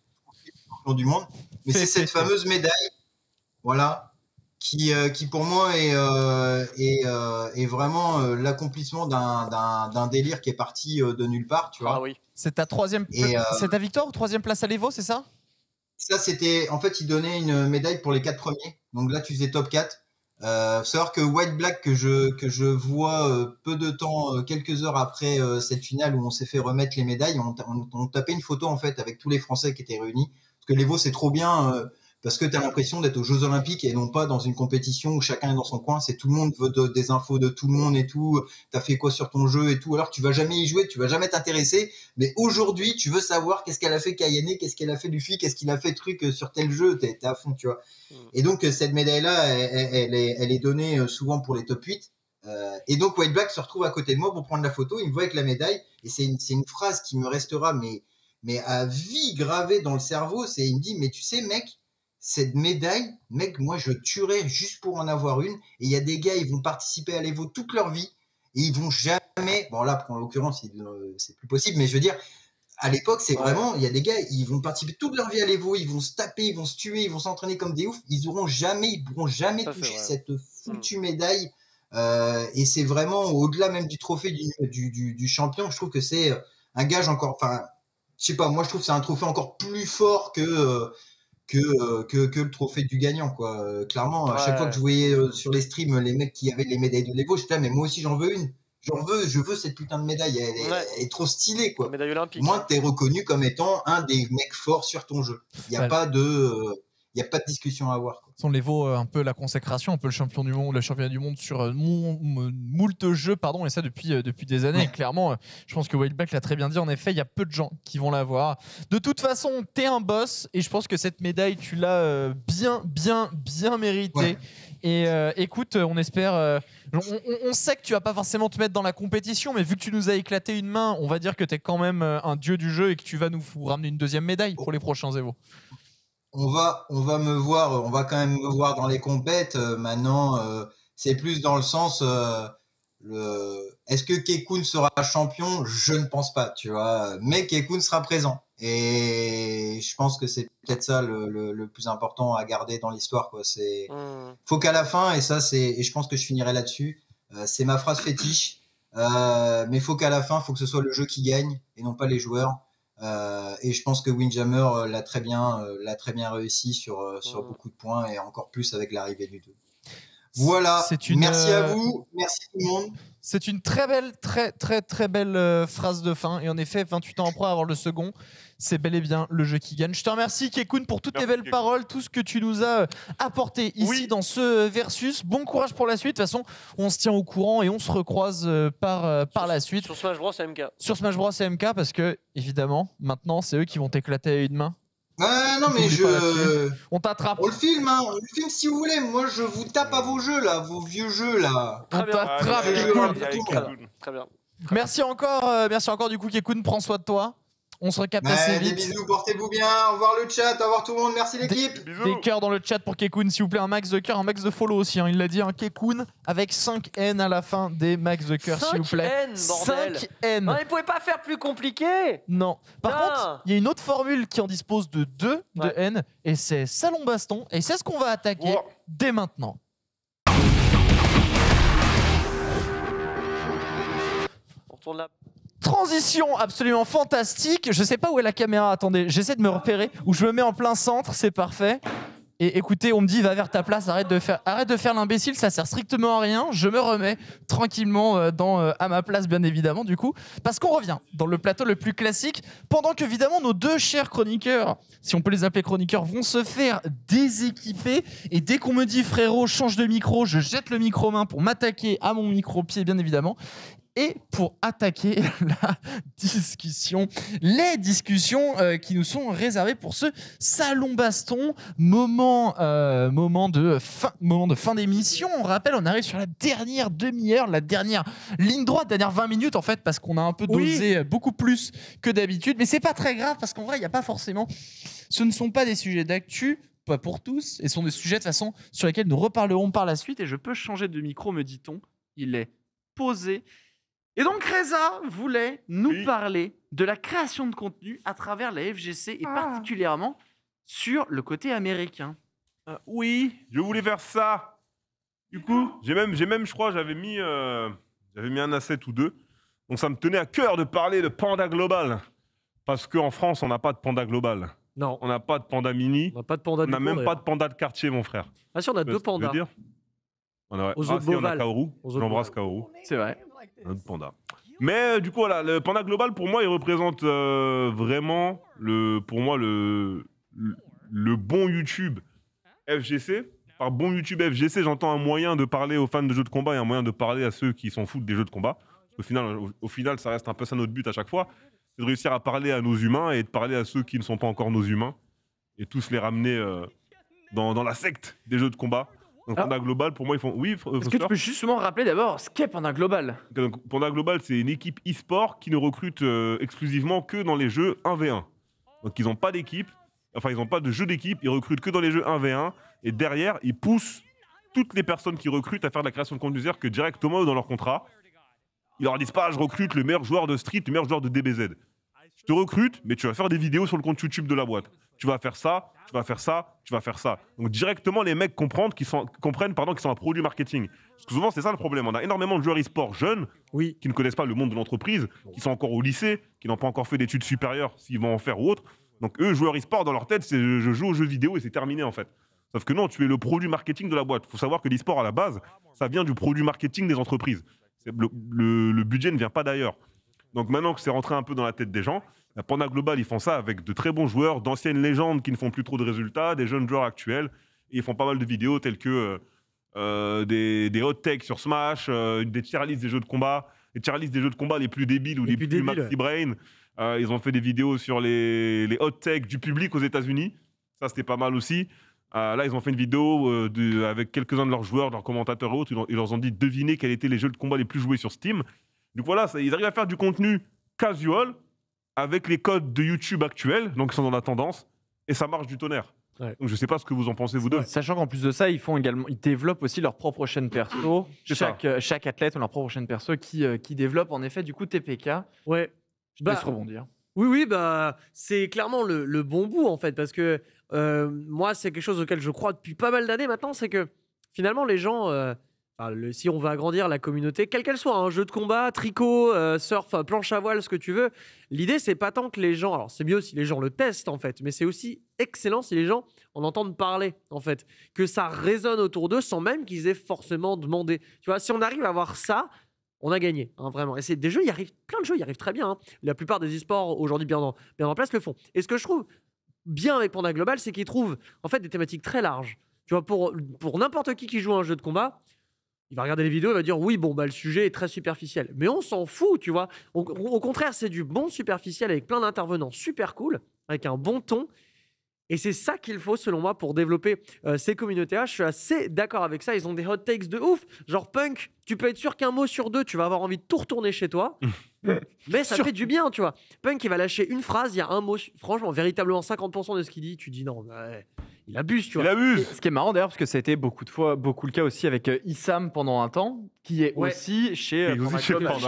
Du monde. Mais c'est cette fameuse médaille, voilà, qui pour moi est vraiment l'accomplissement d'un délire qui est parti de nulle part, tu vois. Ah oui. C'est ta victoire ou troisième place à l'Evo, c'est ça? Ça, c'était, en fait, ils donnaient une médaille pour les 4 premiers. Donc là, tu faisais top 4. Faut savoir que White Black, que je vois peu de temps, quelques heures après cette finale où on s'est fait remettre les médailles, on tapait une photo, en fait, avec tous les Français qui étaient réunis. Parce que l'Evo, c'est trop bien, parce que tu as l'impression d'être aux Jeux Olympiques et non pas dans une compétition où chacun est dans son coin. C'est tout le monde veut des infos de tout le monde et tout. T'as fait quoi sur ton jeu et tout. Alors tu vas jamais y jouer, tu vas jamais t'intéresser. Mais aujourd'hui, tu veux savoir qu'est-ce qu'elle a fait Kayane, qu'est-ce qu'elle a fait Luffy, qu'est-ce qu'il a fait truc sur tel jeu. T'es à fond, tu vois. Et donc cette médaille-là, elle est donnée souvent pour les top 8. Et donc White Black se retrouve à côté de moi pour prendre la photo. Il me voit avec la médaille et c'est une phrase qui me restera mais à vie gravée dans le cerveau. Il me dit, mais tu sais, mec, cette médaille, mec, moi, je tuerais juste pour en avoir une. Et il y a des gars, ils vont participer à l'Evo toute leur vie et ils vont jamais. Bon, là, en l'occurrence, c'est plus possible, mais je veux dire, à l'époque, c'est vraiment, il y a des gars, ils vont participer toute leur vie à l'Evo, ils vont se taper, ils vont se tuer, ils vont s'entraîner comme des oufs. Ils pourront jamais toucher cette foutue médaille. Et c'est vraiment au-delà même du trophée du champion. Je trouve que c'est un gage encore. Enfin, je sais pas, moi, je trouve que c'est un trophée encore plus fort que le trophée du gagnant, quoi. Clairement, à chaque fois que je voyais sur les streams les mecs qui avaient les médailles de l'Evo, j'étais là, mais moi aussi j'en veux une. Je veux cette putain de médaille. Elle est trop stylée, quoi. Médaille olympique. Moi, t'es reconnu comme étant un des mecs forts sur ton jeu. Il n'y a pas de discussion à avoir. Son l'Evo, un peu la consécration, un peu le championnat du monde sur moult jeux, et ça depuis des années. Ouais. Et clairement, je pense que White Black l'a très bien dit. En effet, il y a peu de gens qui vont l'avoir. De toute façon, t'es un boss et je pense que cette médaille, tu l'as bien méritée. Ouais. Et écoute, on espère. On sait que tu vas pas forcément te mettre dans la compétition, mais vu que tu nous as éclaté une main, on va dire que t'es quand même un dieu du jeu et que tu vas nous ramener une deuxième médaille pour les prochains Evo. On va quand même me voir dans les compètes. Maintenant, c'est plus dans le sens, est-ce que Kekun sera champion? Je ne pense pas, tu vois. Mais Kekun sera présent. Et je pense que c'est peut-être ça le plus important à garder dans l'histoire, quoi. Faut qu'à la fin, et je pense que je finirai là-dessus, c'est ma phrase fétiche, mais faut qu'à la fin, faut que ce soit le jeu qui gagne et non pas les joueurs. Et je pense que Windjammer l'a très bien réussi sur beaucoup de points et encore plus avec l'arrivée du 2. Voilà, merci à vous, merci tout le monde. C'est une très belle phrase de fin. Et en effet, 28 ans après avoir le second, c'est bel et bien le jeu qui gagne. Je te remercie, Kekun, pour toutes tes belles paroles, tout ce que tu nous as apporté ici dans ce versus. Bon courage pour la suite. De toute façon, on se tient au courant et on se recroise par la suite. Sur Smash Bros MK. Sur Smash Bros MK, parce que, évidemment, maintenant, c'est eux qui vont t'éclater à une main. Non, mais on t'attrape. On le filme, si vous voulez. Moi, je vous tape à vos jeux, là, vos vieux jeux, là. On t'attrape, Très bien. Merci encore, du coup, Kekun. Prends soin de toi. On se recapte assez vite. Des bisous, portez-vous bien. Au revoir le chat, au revoir tout le monde. Merci l'équipe. Des cœurs dans le chat pour Kekun, s'il vous plaît. Un max de cœurs, un max de follow aussi. Il l'a dit, un Kekun avec 5 N à la fin des max de cœurs, s'il vous plaît. 5 N. Non, il pouvait pas faire plus compliqué. Non. Par contre, il y a une autre formule qui en dispose de 2 de N, et c'est Salon Baston. Et c'est ce qu'on va attaquer dès maintenant. On tourne là. Transition absolument fantastique. Je sais pas où est la caméra. Attendez, j'essaie de me repérer. Où je me mets en plein centre, c'est parfait. Et écoutez, on me dit va vers ta place, arrête de faire l'imbécile, ça sert strictement à rien. Je me remets tranquillement à ma place, bien évidemment, du coup, parce qu'on revient dans le plateau le plus classique, pendant que évidemment nos deux chers chroniqueurs, si on peut les appeler chroniqueurs, vont se faire déséquiper. Et dès qu'on me dit frérot, change de micro, je jette le micro main pour m'attaquer à mon micro-pied, bien évidemment. Et pour attaquer la discussion, les discussions qui nous sont réservées pour ce salon baston, moment de fin d'émission. On rappelle, on arrive sur la dernière demi-heure, la dernière ligne droite, dernière 20 minutes en fait, parce qu'on a un peu dosé beaucoup plus que d'habitude. Mais c'est pas très grave parce qu'en vrai, il n'y a pas forcément. Ce ne sont pas des sujets d'actu. Pas pour tous, et ce sont des sujets de façon sur lesquels nous reparlerons par la suite. Et je peux changer de micro, me dit-on. Il est posé. Et donc Reza voulait nous parler de la création de contenu à travers la FGC et particulièrement sur le côté américain. Oui, je voulais faire ça. Du coup, j'ai même, je crois, j'avais mis un asset ou deux. Donc ça me tenait à cœur de parler de Panda Global. Parce qu'en France, on n'a pas de Panda Global. Non. On n'a pas de Panda Mini. On n'a pas de Panda. On n'a même pas de Panda de quartier, mon frère. Ah si, on a deux pandas. On a, Aux autres on a Kaoru. J'embrasse Kaoru. C'est vrai. Un autre panda. Mais du coup, voilà, le Panda Global, pour moi, il représente vraiment le bon YouTube FGC. Par bon YouTube FGC, j'entends un moyen de parler aux fans de jeux de combat et un moyen de parler à ceux qui s'en foutent des jeux de combat. Au final, ça reste un peu ça notre but à chaque fois. C'est de réussir à parler à nos humains et de parler à ceux qui ne sont pas encore nos humains. Et tous les ramener dans la secte des jeux de combat. Donc Panda Global, pour moi, ils font... Oui, est-ce que tu peux justement rappeler d'abord ce qu'est Panda Global? Donc, Panda Global, c'est une équipe e-sport qui ne recrute exclusivement que dans les jeux 1v1. Donc ils n'ont pas d'équipe, enfin ils n'ont pas de jeu d'équipe, ils recrutent que dans les jeux 1v1. Et derrière, ils poussent toutes les personnes qui recrutent à faire de la création de contenu, c'est-à-dire que directement dans leur contrat, ils leur disent pas je recrute le meilleur joueur de Street, le meilleur joueur de DBZ. Je te recrute, mais tu vas faire des vidéos sur le compte YouTube de la boîte. Tu vas faire ça, tu vas faire ça, tu vas faire ça. Donc directement, les mecs comprennent qu'ils sont un produit marketing. Parce que souvent, c'est ça le problème. On a énormément de joueurs e-sport jeunes qui ne connaissent pas le monde de l'entreprise, qui sont encore au lycée, qui n'ont pas encore fait d'études supérieures, s'ils vont en faire ou autre. Donc eux, joueurs e-sport, dans leur tête, c'est je joue aux jeux vidéo et c'est terminé en fait. Sauf que non, tu es le produit marketing de la boîte. Il faut savoir que l'e-sport, à la base, ça vient du produit marketing des entreprises. Le budget ne vient pas d'ailleurs. Donc maintenant que c'est rentré un peu dans la tête des gens, la Panda Global, ils font ça avec de très bons joueurs, d'anciennes légendes qui ne font plus trop de résultats, des jeunes joueurs actuels. Et ils font pas mal de vidéos telles que des hot takes sur Smash, des tier lists des jeux de combat, les tier lists des jeux de combat les plus débiles ou les plus maxi brain. Ils ont fait des vidéos sur les hot takes du public aux États-Unis. Ça, c'était pas mal aussi. Là, ils ont fait une vidéo avec quelques-uns de leurs joueurs, de leurs commentateurs et autres. Ils leur ont dit de deviner quels étaient les jeux de combat les plus joués sur Steam. Donc voilà, ils arrivent à faire du contenu casual avec les codes de YouTube actuels, donc ils sont dans la tendance, et ça marche du tonnerre. Ouais. Donc je sais pas ce que vous en pensez vous deux. Sachant qu'en plus de ça, ils développent aussi leur propre chaîne perso. Chaque athlète a leur propre chaîne perso qui développe en effet du coup TPK. Ouais. Je te laisse rebondir. Oui, c'est clairement le bon bout en fait, parce que moi c'est quelque chose auquel je crois depuis pas mal d'années maintenant, c'est que finalement les gens, si on veut agrandir la communauté, quelle qu'elle soit, un jeu de combat, tricot, surf, planche à voile, ce que tu veux, l'idée c'est pas tant que les gens, alors c'est mieux si les gens le testent en fait, mais c'est aussi excellent si les gens en entendent parler en fait, que ça résonne autour d'eux sans même qu'ils aient forcément demandé. Tu vois, si on arrive à avoir ça, on a gagné, hein, vraiment. Et c'est des jeux, plein de jeux, il arrive très bien. Hein. La plupart des e-sports aujourd'hui bien en place le font. Et ce que je trouve bien avec Panda Global, c'est qu'ils trouvent en fait des thématiques très larges. Tu vois, pour n'importe qui joue à un jeu de combat, il va regarder les vidéos, il va dire oui, le sujet est très superficiel. Mais on s'en fout, tu vois. Au contraire, c'est du bon superficiel avec plein d'intervenants super cool, avec un bon ton. Et c'est ça qu'il faut, selon moi, pour développer ces communautés-là. Je suis assez d'accord avec ça. Ils ont des hot takes de ouf. Genre Punk, tu peux être sûr qu'un mot sur deux, tu vas avoir envie de tout retourner chez toi. Mais ça fait du bien, tu vois. Punk, il va lâcher une phrase, il y a un mot. Franchement, véritablement 50% de ce qu'il dit, tu dis non, il abuse, tu vois. Il abuse. Ce qui est marrant d'ailleurs, parce que ça a été beaucoup le cas aussi avec Issam pendant un temps, qui est aussi chez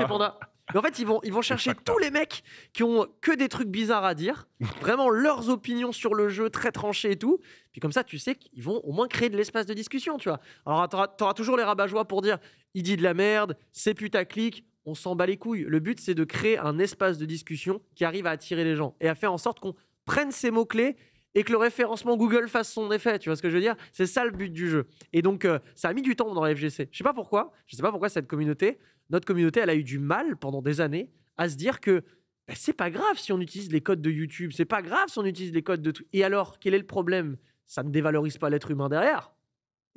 Panda. Mais en fait, ils vont chercher tous les mecs qui ont que des trucs bizarres à dire, vraiment leurs opinions sur le jeu très tranchées et tout. Puis comme ça, tu sais qu'ils vont au moins créer de l'espace de discussion, tu vois. Alors, t'auras toujours les rabat-joie pour dire il dit de la merde, c'est putaclic, on s'en bat les couilles. Le but, c'est de créer un espace de discussion qui arrive à attirer les gens et à faire en sorte qu'on prenne ces mots-clés et que le référencement Google fasse son effet, tu vois ce que je veux dire? C'est ça le but du jeu. Et donc, ça a mis du temps dans la FGC. Je sais pas pourquoi notre communauté, elle a eu du mal pendant des années à se dire que c'est pas grave si on utilise les codes de YouTube, c'est pas grave si on utilise les codes de tout. Et alors, quel est le problème? Ça ne dévalorise pas l'être humain derrière.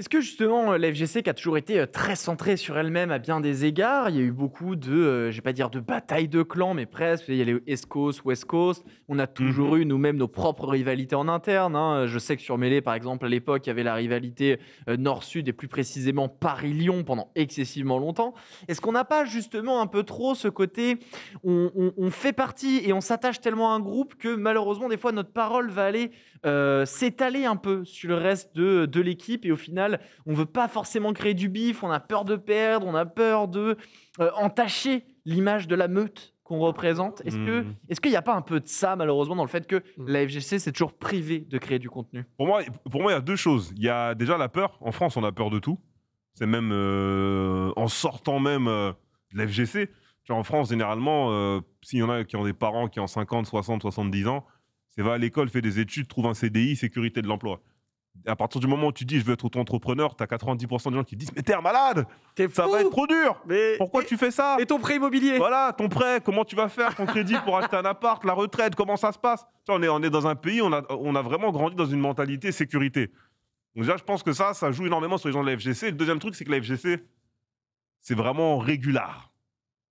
Est-ce que justement, la FGC qui a toujours été très centrée sur elle-même à bien des égards, il y a eu beaucoup de, je vais pas dire de batailles de clans, mais presque. Il y a les East Coast, West Coast. On a toujours eu nous-mêmes nos propres rivalités en interne. Hein. Je sais que sur Melee, par exemple, à l'époque, il y avait la rivalité Nord-Sud et plus précisément Paris-Lyon pendant excessivement longtemps. Est-ce qu'on n'a pas justement un peu trop ce côté, on fait partie et on s'attache tellement à un groupe que malheureusement, des fois, notre parole va aller s'étaler un peu sur le reste de l'équipe et au final, on veut pas forcément créer du bif, on a peur de perdre, on a peur de entacher l'image de la meute qu'on représente. Est-ce qu'il n'y a pas un peu de ça, malheureusement, dans le fait que la FGC s'est toujours privée de créer du contenu? Pour moi, il y a deux choses. Il y a déjà la peur. En France, on a peur de tout. C'est même en sortant même de la FGC. En France, généralement, s'il y en a qui ont des parents qui ont 50, 60, 70 ans, c'est va à l'école, fait des études, trouve un CDI, sécurité de l'emploi. À partir du moment où tu dis je veux être auto-entrepreneur, tu as 90% des gens qui disent mais t'es un malade, ça va être trop dur. Pourquoi tu fais ça? Et ton prêt immobilier? Voilà, ton prêt, comment tu vas faire ton crédit pour acheter un appart, la retraite, comment ça se passe? On est dans un pays, on a vraiment grandi dans une mentalité sécurité. Donc déjà, je pense que ça joue énormément sur les gens de la FGC. Le deuxième truc, c'est que la FGC, c'est vraiment régular.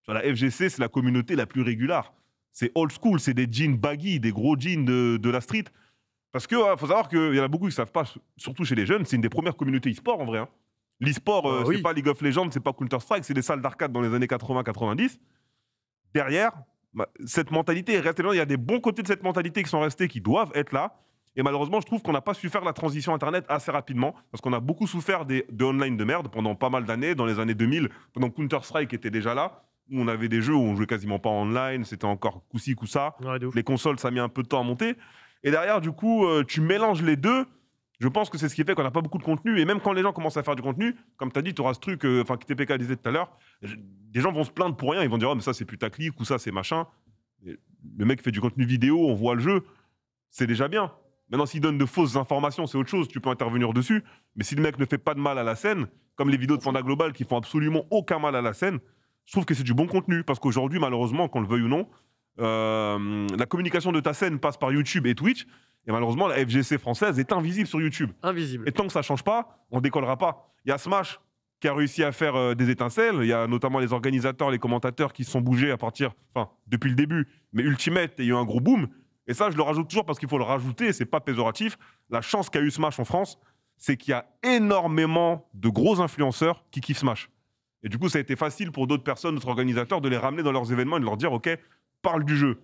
La FGC, c'est la communauté la plus régular. C'est old school, c'est des jeans baggy, des gros jeans de la street. Parce qu'il faut savoir qu'il y en a beaucoup qui ne savent pas, surtout chez les jeunes, c'est une des premières communautés e-sport en vrai. Hein. L'e-sport, c'est pas League of Legends, c'est pas Counter-Strike, c'est des salles d'arcade dans les années 80-90. Derrière, cette mentalité est restée là. Il y a des bons côtés de cette mentalité qui sont restés, qui doivent être là. Et malheureusement, je trouve qu'on n'a pas su faire la transition Internet assez rapidement, parce qu'on a beaucoup souffert de online de merde pendant pas mal d'années, dans les années 2000, pendant Counter-Strike était déjà là, où on avait des jeux où on jouait quasiment pas en online, c'était encore coup-ci, coup-ça. Les consoles, ça a mis un peu de temps à monter. Et derrière, du coup, tu mélanges les deux. Je pense que c'est ce qui fait qu'on n'a pas beaucoup de contenu. Et même quand les gens commencent à faire du contenu, comme tu as dit, tu auras ce truc, que TPK disait tout à l'heure, des gens vont se plaindre pour rien. Ils vont dire, oh, mais ça, c'est putaclic ou ça, c'est machin. Et le mec fait du contenu vidéo, on voit le jeu, c'est déjà bien. Maintenant, s'il donne de fausses informations, c'est autre chose, tu peux intervenir dessus. Mais si le mec ne fait pas de mal à la scène, comme les vidéos de Panda Global qui font absolument aucun mal à la scène, je trouve que c'est du bon contenu. Parce qu'aujourd'hui, malheureusement, qu'on le veuille ou non, la communication de ta scène passe par YouTube et Twitch. Et malheureusement, la FGC française est invisible sur YouTube. Invisible. Et tant que ça ne change pas, on ne décollera pas. Il y a Smash qui a réussi à faire des étincelles. Il y a notamment les organisateurs, les commentateurs qui se sont bougés depuis le début. Mais Ultimate, il y a eu un gros boom. Et ça, je le rajoute toujours parce qu'il faut le rajouter, c'est pas péjoratif. La chance qu'a eu Smash en France, c'est qu'il y a énormément de gros influenceurs qui kiffent Smash. Et du coup, ça a été facile pour d'autres personnes, d'autres organisateurs, de les ramener dans leurs événements et de leur dire, OK, parle du jeu.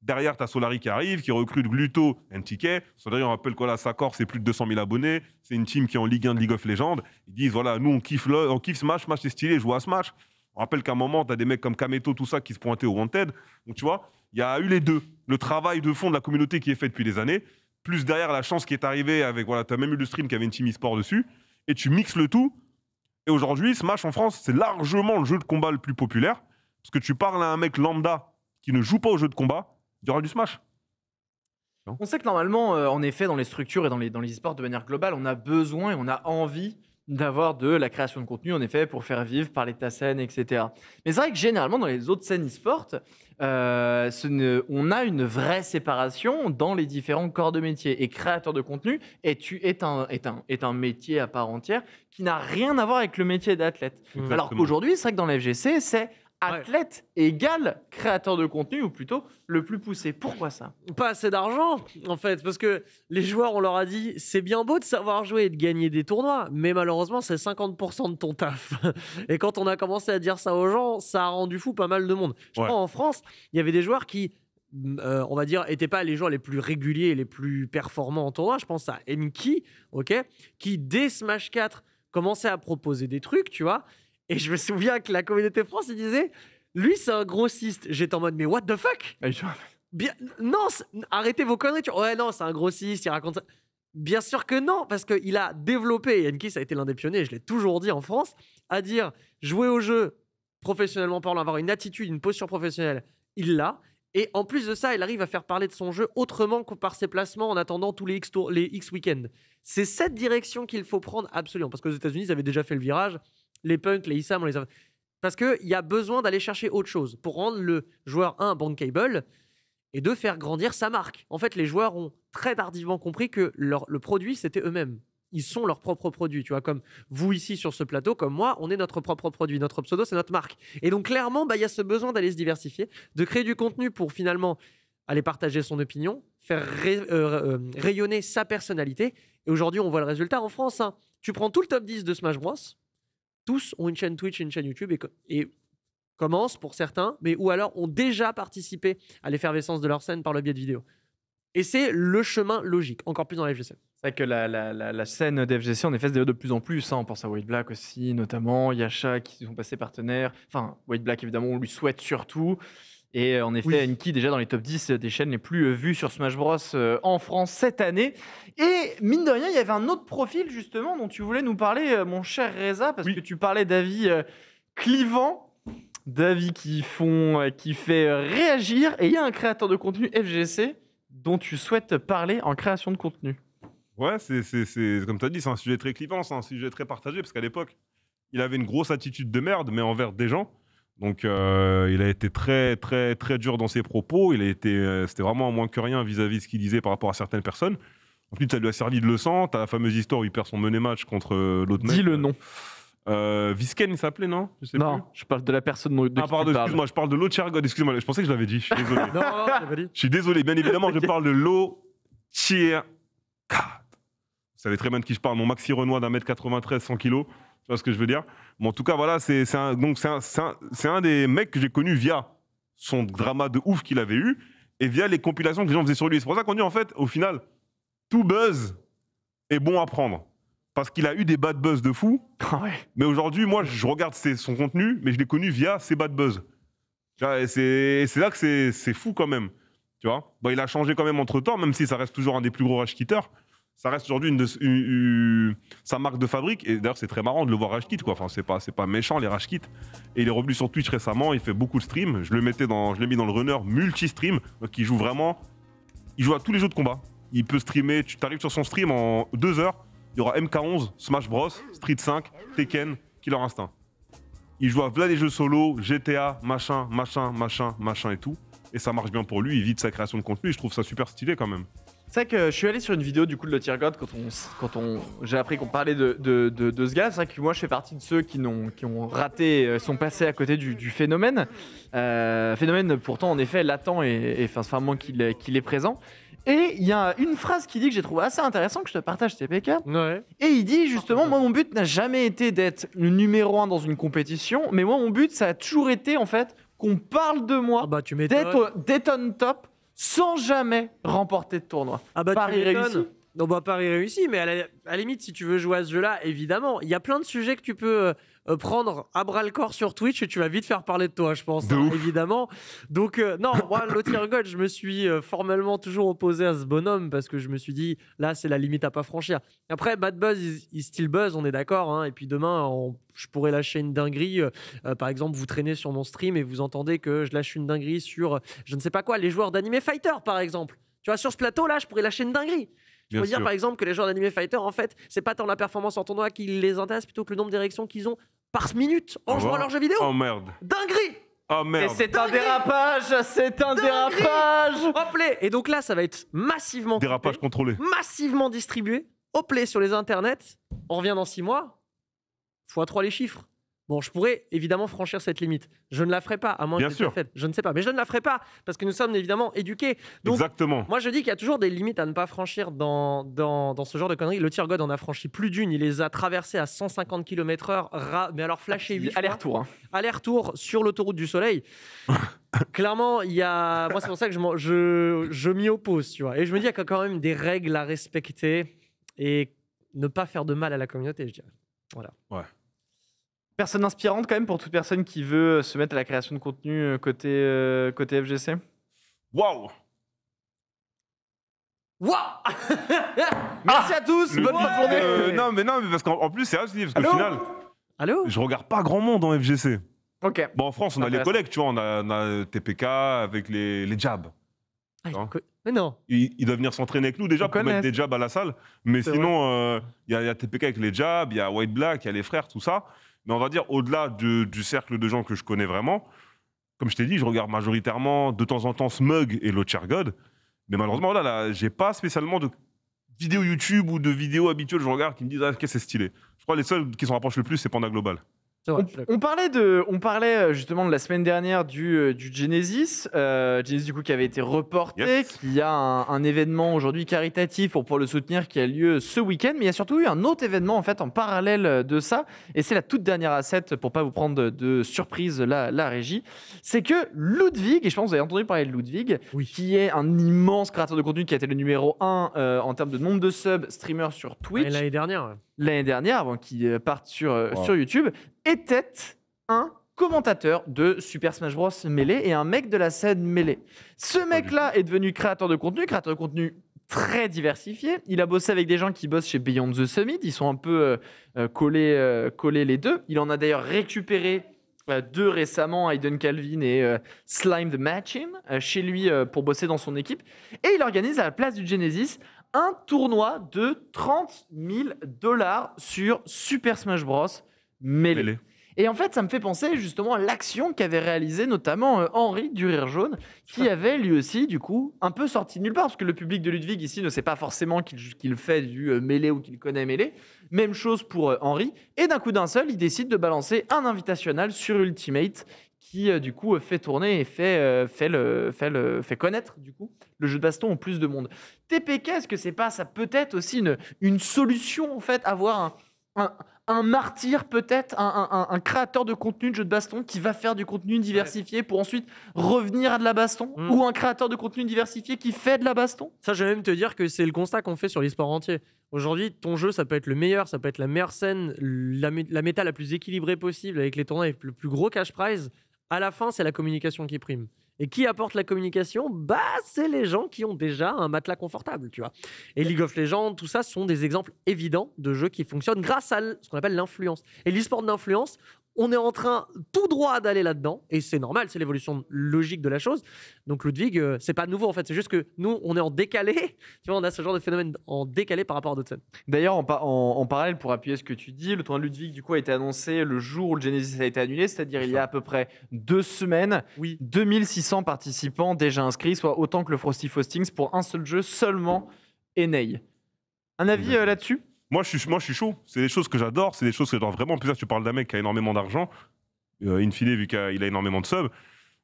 Derrière, tu as Solari qui arrive, qui recrute Gluto, NTK. Solari, on rappelle quoi, Sakor, c'est plus de 200 000 abonnés. C'est une team qui est en Ligue 1 de League of Legends. Ils disent, voilà, nous, on kiffe Smash, Smash c'est stylé, joue à Smash. On rappelle qu'à un moment, tu as des mecs comme Kameto, tout ça, qui se pointaient au Wanted. Donc, tu vois, il y a eu les deux. Le travail de fond de la communauté qui est fait depuis des années, plus derrière la chance qui est arrivée avec, voilà, tu as même eu le stream qui avait une team e-sport dessus. Et tu mixes le tout. Et aujourd'hui, Smash en France, c'est largement le jeu de combat le plus populaire. Parce que tu parles à un mec lambda qui ne joue pas au jeu de combat, il y aura du Smash. Non. On sait que normalement, en effet, dans les structures et dans les e-sports de manière globale, on a besoin et on a envie d'avoir de la création de contenu, en effet, pour faire vivre, parler de ta scène, etc. Mais c'est vrai que généralement, dans les autres scènes e-sport, on a une vraie séparation dans les différents corps de métier. Et créateur de contenu est un métier à part entière qui n'a rien à voir avec le métier d'athlète. Exactement. Alors qu'aujourd'hui, c'est vrai que dans la FGC, c'est athlète égale créateur de contenu, ou plutôt le plus poussé. Pourquoi ça? Pas assez d'argent, en fait, parce que les joueurs, on leur a dit, c'est bien beau de savoir jouer et de gagner des tournois, mais malheureusement, c'est 50% de ton taf. Et quand on a commencé à dire ça aux gens, ça a rendu fou pas mal de monde. Je crois en France, il y avait des joueurs qui, on va dire, n'étaient pas les joueurs les plus réguliers et les plus performants en tournoi. Je pense à Enki, qui, dès Smash 4, commençait à proposer des trucs, tu vois. Et je me souviens que la communauté France, il disait, lui, c'est un grossiste. J'étais en mode, mais what the fuck? Bien, non, arrêtez vos conneries. Ouais, non, c'est un grossiste, il raconte ça. Bien sûr que non, parce qu'il a développé, et Enki, ça a été l'un des pionniers, je l'ai toujours dit en France, à dire, jouer au jeu, professionnellement parlant, avoir une attitude, une posture professionnelle, il l'a. Et en plus de ça, il arrive à faire parler de son jeu autrement que par ses placements en attendant tous les X week-ends. C'est cette direction qu'il faut prendre absolument. Parce qu'aux États-Unis, ils avaient déjà fait le virage. Les punks, les ISAM, on les a... Parce qu'il y a besoin d'aller chercher autre chose pour rendre le joueur, bankable, et de faire grandir sa marque. En fait, les joueurs ont très tardivement compris que le produit, c'était eux-mêmes. ils sont leurs propres produits, tu vois, comme vous ici sur ce plateau, comme moi, on est notre propre produit, notre pseudo, c'est notre marque. Et donc clairement, il y a ce besoin d'aller se diversifier, de créer du contenu pour finalement aller partager son opinion, faire rayonner sa personnalité. Et aujourd'hui, on voit le résultat en France. Hein. Tu prends tout le top 10 de Smash Bros, tous ont une chaîne Twitch et une chaîne YouTube et commencent pour certains, mais ou alors ont déjà participé à l'effervescence de leur scène par le biais de vidéos. Et c'est le chemin logique, encore plus dans la FGC. C'est vrai que la scène d'FGC, en effet, se développe de plus en plus. Hein. On pense à White Black aussi, notamment. Yasha qui sont passés partenaires. Enfin, White Black, évidemment, on lui souhaite surtout. Et en effet, Enki, déjà dans les top 10 des chaînes les plus vues sur Smash Bros en France cette année. Et mine de rien, il y avait un autre profil, justement, dont tu voulais nous parler, mon cher Reza, parce que tu parlais d'avis clivants, d'avis qui fait réagir. Et il y a un créateur de contenu FGC dont tu souhaites parler en création de contenu. Ouais, c'est comme tu as dit, c'est un sujet très clivant, c'est un sujet très partagé, parce qu'à l'époque, il avait une grosse attitude de merde, mais envers des gens. Donc, il a été très, très, très dur dans ses propos. C'était vraiment moins que rien vis-à-vis de ce qu'il disait par rapport à certaines personnes. Ensuite, ça lui a servi de leçon. T'as la fameuse histoire où il perd son money match contre l'autre mec. Dis le nom. Visken, il s'appelait, non? Je sais non, plus. je parle de la personne de qui pardon, excuse-moi, je parle de l'Ochergod. Excuse-moi, je pensais que je l'avais dit. Je suis désolé. Non, je dit. Je suis désolé, bien évidemment, je parle de l'Ochergod. Vous savez très bien de qui je parle. Mon maxi Renoir d'1m93, 100 kg. Tu vois ce que je veux dire? Bon, en tout cas, voilà, c'est un des mecs que j'ai connu via son drama de ouf qu'il avait eu et via les compilations que les gens faisaient sur lui. C'est pour ça qu'on dit, en fait, au final, tout buzz est bon à prendre. Parce qu'il a eu des bad buzz de fou. Mais aujourd'hui, moi, je regarde son contenu, mais je l'ai connu via ses bad buzz. C'est là que c'est fou quand même. Tu vois, bon, il a changé quand même entre-temps, même si ça reste toujours un des plus gros rage-quitters. Ça reste aujourd'hui sa marque de fabrique. Et d'ailleurs, c'est très marrant de le voir rage-quit, quoi. Enfin, c'est pas méchant, les rage-quits. Et il est revenu sur Twitch récemment, il fait beaucoup de streams. Je l'ai mis dans le runner multi-stream. Donc, il joue à tous les jeux de combat. Il peut streamer, tu arrives sur son stream en 2 heures. Il y aura MK11, Smash Bros, Street 5, Tekken, Killer Instinct. Il joue à des jeux solo, GTA, machin et tout. Et ça marche bien pour lui, il vit de sa création de contenu et je trouve ça super stylé quand même. C'est vrai que je suis allé sur une vidéo du coup de l'Ochergod quand j'ai appris qu'on parlait de ce gars. C'est vrai que moi je fais partie de ceux qui ont raté, sont passés à côté du phénomène. Phénomène pourtant en effet latent et enfin c'est vraiment qu'il est présent. Et il y a une phrase qui dit que j'ai trouvé assez intéressant, que je te partage TPK. Ouais. Et il dit justement, moi mon but n'a jamais été d'être le numéro 1 dans une compétition, mais moi mon but ça a toujours été en fait qu'on parle de moi, d'être on top, sans jamais remporter de tournoi. Ah bah Paris réussi. Non, bah Paris réussi, mais à la limite, si tu veux jouer à ce jeu-là, évidemment, il y a plein de sujets que tu peux prendre à bras-le-corps sur Twitch et tu vas vite faire parler de toi, je pense, évidemment. Donc, non, moi, l'Ochergod, je me suis formellement toujours opposé à ce bonhomme parce que je me suis dit, là, c'est la limite à pas franchir. Après, Bad Buzz, il still buzz, on est d'accord, hein, et puis demain, je pourrais lâcher une dinguerie. Par exemple, vous traînez sur mon stream et vous entendez que je lâche une dinguerie sur, je ne sais pas quoi, les joueurs d'Anime Fighter, par exemple. Tu vois, sur ce plateau-là, je pourrais lâcher une dinguerie. Je peux dire par exemple que les joueurs d'Anime Fighter, en fait, c'est pas tant la performance en tournoi qui les intéresse, plutôt que le nombre d'érections qu'ils ont par minute en jouant à leur jeu vidéo. Oh merde. Dinguerie. Oh merde. Et c'est un dérapage, c'est un dérapage. Hop play. Et donc là, ça va être massivement dérapage contrôlé, massivement distribué. Hop play sur les internets. On revient dans 6 mois. x3 les chiffres. Bon, je pourrais évidemment franchir cette limite. Je ne la ferai pas, à moins que je faite. Je ne sais pas, mais je ne la ferai pas parce que nous sommes évidemment éduqués. Donc, exactement. Moi, je dis qu'il y a toujours des limites à ne pas franchir dans ce genre de conneries. L'Ochergod en a franchi plus d'une. Il les a traversés à 150 km/h, mais alors flashé 8 fois. Aller-retour. Hein. Aller-retour sur l'autoroute du Soleil. Clairement, il y a. Moi, c'est pour ça que je m'y oppose, tu vois. Et je me dis qu'il y a quand même des règles à respecter et ne pas faire de mal à la communauté, je dirais. Voilà. Ouais. Personne inspirante quand même pour toute personne qui veut se mettre à la création de contenu côté FGC. Waouh. Merci à tous, bonne fin de journée. Non mais parce qu'en plus c'est assez parce qu'au final, je regarde pas grand monde en FGC. Ok. Bon en France on a les collègues, tu vois, on a TPK avec les jabs. Mais non. Il doit venir s'entraîner avec nous déjà pour mettre des jabs à la salle. Mais sinon, il y a TPK avec les jabs, il y a White Black, il y a les frères, tout ça. Mais on va dire, au-delà du cercle de gens que je connais vraiment, comme je t'ai dit, je regarde majoritairement, de temps en temps, Smug et l'Ochergod. Mais malheureusement, là, j'ai pas spécialement vidéos YouTube ou de vidéos habituelles que je regarde qui me disent ah, ok, c'est stylé. Je crois que les seuls qui s'en rapprochent le plus, c'est Panda Global. On parlait justement de la semaine dernière du Genesis, Genesis du coup qui avait été reporté, qui a un événement aujourd'hui caritatif pour pouvoir le soutenir qui a lieu ce week-end, mais il y a surtout eu un autre événement en fait en parallèle de ça, et c'est la toute dernière asset pour pas vous prendre de surprise la régie, c'est que Ludwig, et je pense que vous avez entendu parler de Ludwig, qui est un immense créateur de contenu qui a été le numéro 1 en termes de nombre de subs streamers sur Twitch. L'année dernière, avant qu'il parte sur YouTube, était un commentateur de Super Smash Bros Melee et un mec de la scène Melee. Ce mec-là est devenu créateur de contenu très diversifié. Il a bossé avec des gens qui bossent chez Beyond the Summit. Ils sont un peu collés les deux. Il en a d'ailleurs récupéré 2 récemment, Aiden Calvin et Slime the Matching, chez lui pour bosser dans son équipe. Et il organise à la place du Genesis un tournoi de $30,000 sur Super Smash Bros Melee. Et en fait, ça me fait penser justement à l'action qu'avait réalisée notamment Henri du Rire Jaune, qui avait lui aussi, du coup, un peu sorti de nulle part, parce que le public de Ludwig ici ne sait pas forcément qu'il fait du Melee ou qu'il connaît Melee. Même chose pour Henri. Et d'un coup d'un seul, il décide de balancer un invitationnel sur Ultimate qui, du coup, fait tourner et fait connaître, du coup, le jeu de baston au plus de monde. TPK, est-ce que c'est pas ça peut-être aussi une solution, en fait, avoir un martyr peut-être, un créateur de contenu de jeux de baston qui va faire du contenu diversifié pour ensuite revenir à de la baston, ou un créateur de contenu diversifié qui fait de la baston? Ça, je vais même te dire que c'est le constat qu'on fait sur l'e-sport entier. Aujourd'hui, ton jeu, ça peut être le meilleur, ça peut être la meilleure scène, la méta la plus équilibrée possible avec les tournois avec le plus gros cash prize. À la fin, c'est la communication qui prime. Et qui apporte la communication? Bah, c'est les gens qui ont déjà un matelas confortable, tu vois. Et League of Legends, tout ça, sont des exemples évidents de jeux qui fonctionnent grâce à ce qu'on appelle l'influence. Et l'e-sport d'influence, on est en train tout droit d'aller là-dedans, et c'est normal, c'est l'évolution logique de la chose. Donc Ludwig, c'est pas nouveau en fait, c'est juste que nous, on est en décalé. Tu vois, on a ce genre de phénomène en décalé par rapport à d'autres scènes. D'ailleurs, en parallèle, pour appuyer ce que tu dis, le tournoi de Ludwig du coup a été annoncé le jour où le Genesis a été annulé, c'est-à-dire il y a à peu près 2 semaines. 2600 participants déjà inscrits, soit autant que le Frosty Faustings pour un seul jeu seulement, Enei. Un avis là-dessus? Moi, je suis chaud. C'est des choses que j'adore. C'est des choses que j'adore vraiment. En plus, là, tu parles d'un mec qui a énormément d'argent. In fine, vu qu'il a énormément de subs.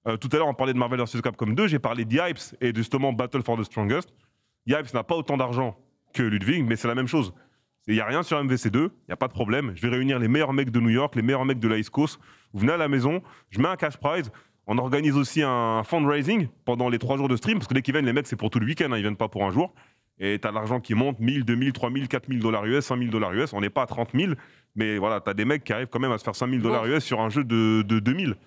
Tout à l'heure, on parlait de Marvel vs Capcom 2. J'ai parlé d'Yipes et justement Battle for the Strongest. Yipes n'a pas autant d'argent que Ludwig, mais c'est la même chose. Il n'y a rien sur MVC2. Il n'y a pas de problème. Je vais réunir les meilleurs mecs de New York, les meilleurs mecs de la East Coast. Vous venez à la maison. Je mets un cash prize. On organise aussi un fundraising pendant les 3 jours de stream. Parce que dès qu'ils viennent, les mecs, c'est pour tout le week-end. Ils ne viennent pas pour un jour. Et tu as l'argent qui monte, 1000, 2000, 3000, 4000 $ US, 5000 $ US. On n'est pas à 30 000, mais voilà, tu as des mecs qui arrivent quand même à se faire 5000 $ US sur un jeu de 2000,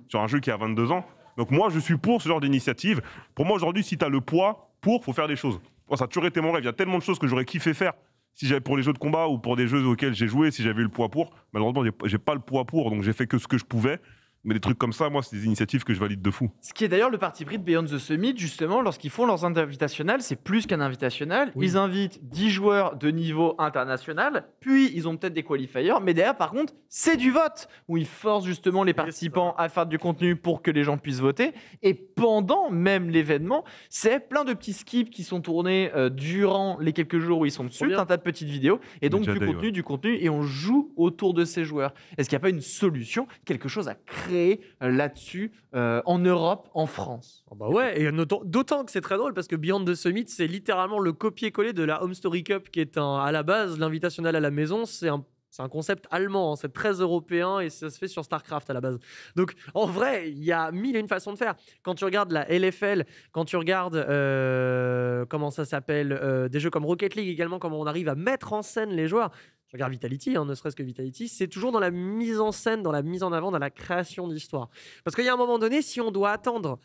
sur un jeu qui a 22 ans. Donc moi, je suis pour ce genre d'initiative. Pour moi, aujourd'hui, si tu as le poids, faut faire des choses. Moi, ça a toujours été mon rêve. Il y a tellement de choses que j'aurais kiffé faire si j'avais pour les jeux de combat ou pour des jeux auxquels j'ai joué, si j'avais eu le poids pour. Malheureusement, j'ai pas le poids pour, donc j'ai fait que ce que je pouvais. Mais des trucs comme ça, moi, c'est des initiatives que je valide de fou. Ce qui est d'ailleurs le parti pris de Beyond the Summit, justement, lorsqu'ils font leurs invitationales, c'est plus qu'un invitationnel. Ils invitent 10 joueurs de niveau international, puis ils ont peut-être des qualifiers, mais derrière, par contre, c'est du vote, où ils forcent justement les participants à faire du contenu pour que les gens puissent voter. Et pendant même l'événement, c'est plein de petits skips qui sont tournés durant les quelques jours où ils sont dessus, un tas de petites vidéos, et donc du contenu, et on joue autour de ces joueurs. Est-ce qu'il n'y a pas une solution, quelque chose à créer là-dessus en Europe, en France? Bah ouais, et d'autant que c'est très drôle parce que Beyond the Summit, c'est littéralement le copier-coller de la Home Story Cup qui est à la base l'invitationnel à la maison. C'est un concept allemand, hein, c'est très européen et ça se fait sur StarCraft à la base. Donc en vrai, il y a 1001 façons de faire. Quand tu regardes la LFL, quand tu regardes comment ça s'appelle, des jeux comme Rocket League également, comment on arrive à mettre en scène les joueurs. Je regarde Vitality, ne serait-ce que Vitality, c'est toujours dans la mise en scène, dans la mise en avant, dans la création d'histoires. Parce qu'il y a un moment donné, si on doit attendre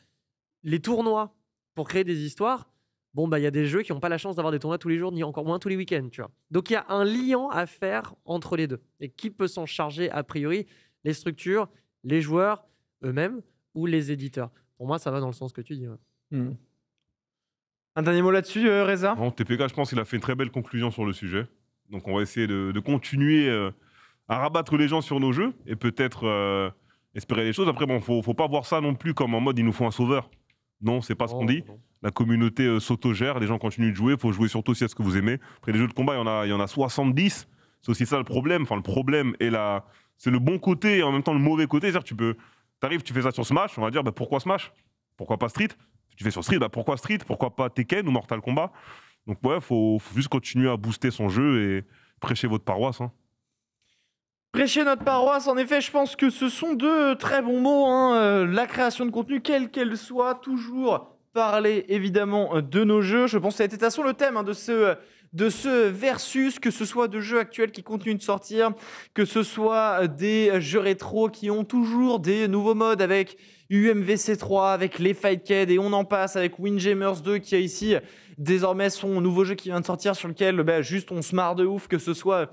les tournois pour créer des histoires, bon, bah, il y a des jeux qui n'ont pas la chance d'avoir des tournois tous les jours, ni encore moins tous les week-ends, tu vois. Donc il y a un lien à faire entre les deux. Et qui peut s'en charger a priori? Les structures, les joueurs eux-mêmes ou les éditeurs. Pour moi, ça va dans le sens que tu dis. Ouais. Un dernier mot là-dessus, Reza? Non, TPK, je pense qu'il a fait une très belle conclusion sur le sujet. Donc on va essayer de continuer à rabattre les gens sur nos jeux et peut-être espérer les choses. Après, bon, faut pas voir ça non plus comme en mode il nous faut un sauveur. Non, c'est pas ce qu'on Oh, dit. non. La communauté s'autogère, les gens continuent de jouer, il faut jouer surtout si c'est ce que vous aimez. Après, les jeux de combat, il y en a 70. C'est aussi ça le problème. Enfin, le problème est c'est le bon côté et en même temps le mauvais côté. C'est-à-dire, t'arrives, tu fais ça sur Smash, on va dire, bah, pourquoi Smash? Pourquoi pas Street? Tu fais sur Street, bah, pourquoi Street? Pourquoi pas Tekken ou Mortal Kombat? Donc, ouais, faut juste continuer à booster son jeu et prêcher votre paroisse. Hein. Prêcher notre paroisse, en effet, je pense que ce sont deux très bons mots. Hein. La création de contenu, quelle qu'elle soit, toujours parler évidemment de nos jeux. Je pense que ça a été de toute façon le thème hein, de ce versus, que ce soit de jeux actuels qui continuent de sortir, que ce soit des jeux rétro qui ont toujours des nouveaux modes avec UMVC3, avec les Fightcade et on en passe avec Windjammers 2 qui a ici désormais son nouveau jeu qui vient de sortir sur lequel juste on se marre de ouf, que ce soit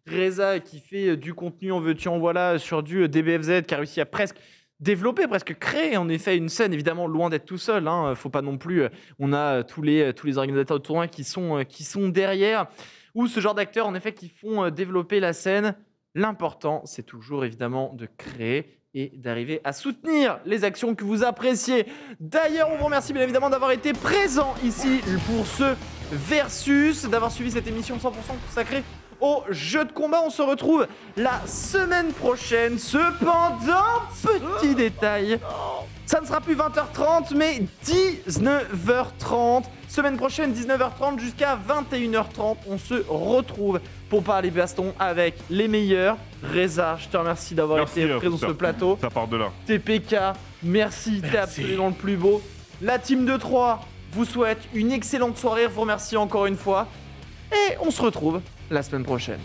Reza qui fait du contenu en veux-tu en voilà sur du DBFZ qui a réussi à presque développer, presque créer en effet une scène, évidemment loin d'être tout seul, hein, faut pas non plus, on a tous les organisateurs de tournois qui sont derrière, ou ce genre d'acteurs en effet qui font développer la scène. L'important c'est toujours évidemment de créer et d'arriver à soutenir les actions que vous appréciez. D'ailleurs, on vous remercie bien évidemment d'avoir été présent ici pour ce versus, d'avoir suivi cette émission 100% consacrée aux jeux de combat. On se retrouve la semaine prochaine. Cependant, petit détail, ça ne sera plus 20h30 mais 19h30. Semaine prochaine 19h30 jusqu'à 21h30. On se retrouve pour parler baston avec les meilleurs. Reza, je te remercie d'avoir été présent sur ce plateau. Ça part de là. TPK, merci, t'es absolument le plus beau. La team de 3 vous souhaite une excellente soirée. Je vous remercie encore une fois. Et on se retrouve la semaine prochaine.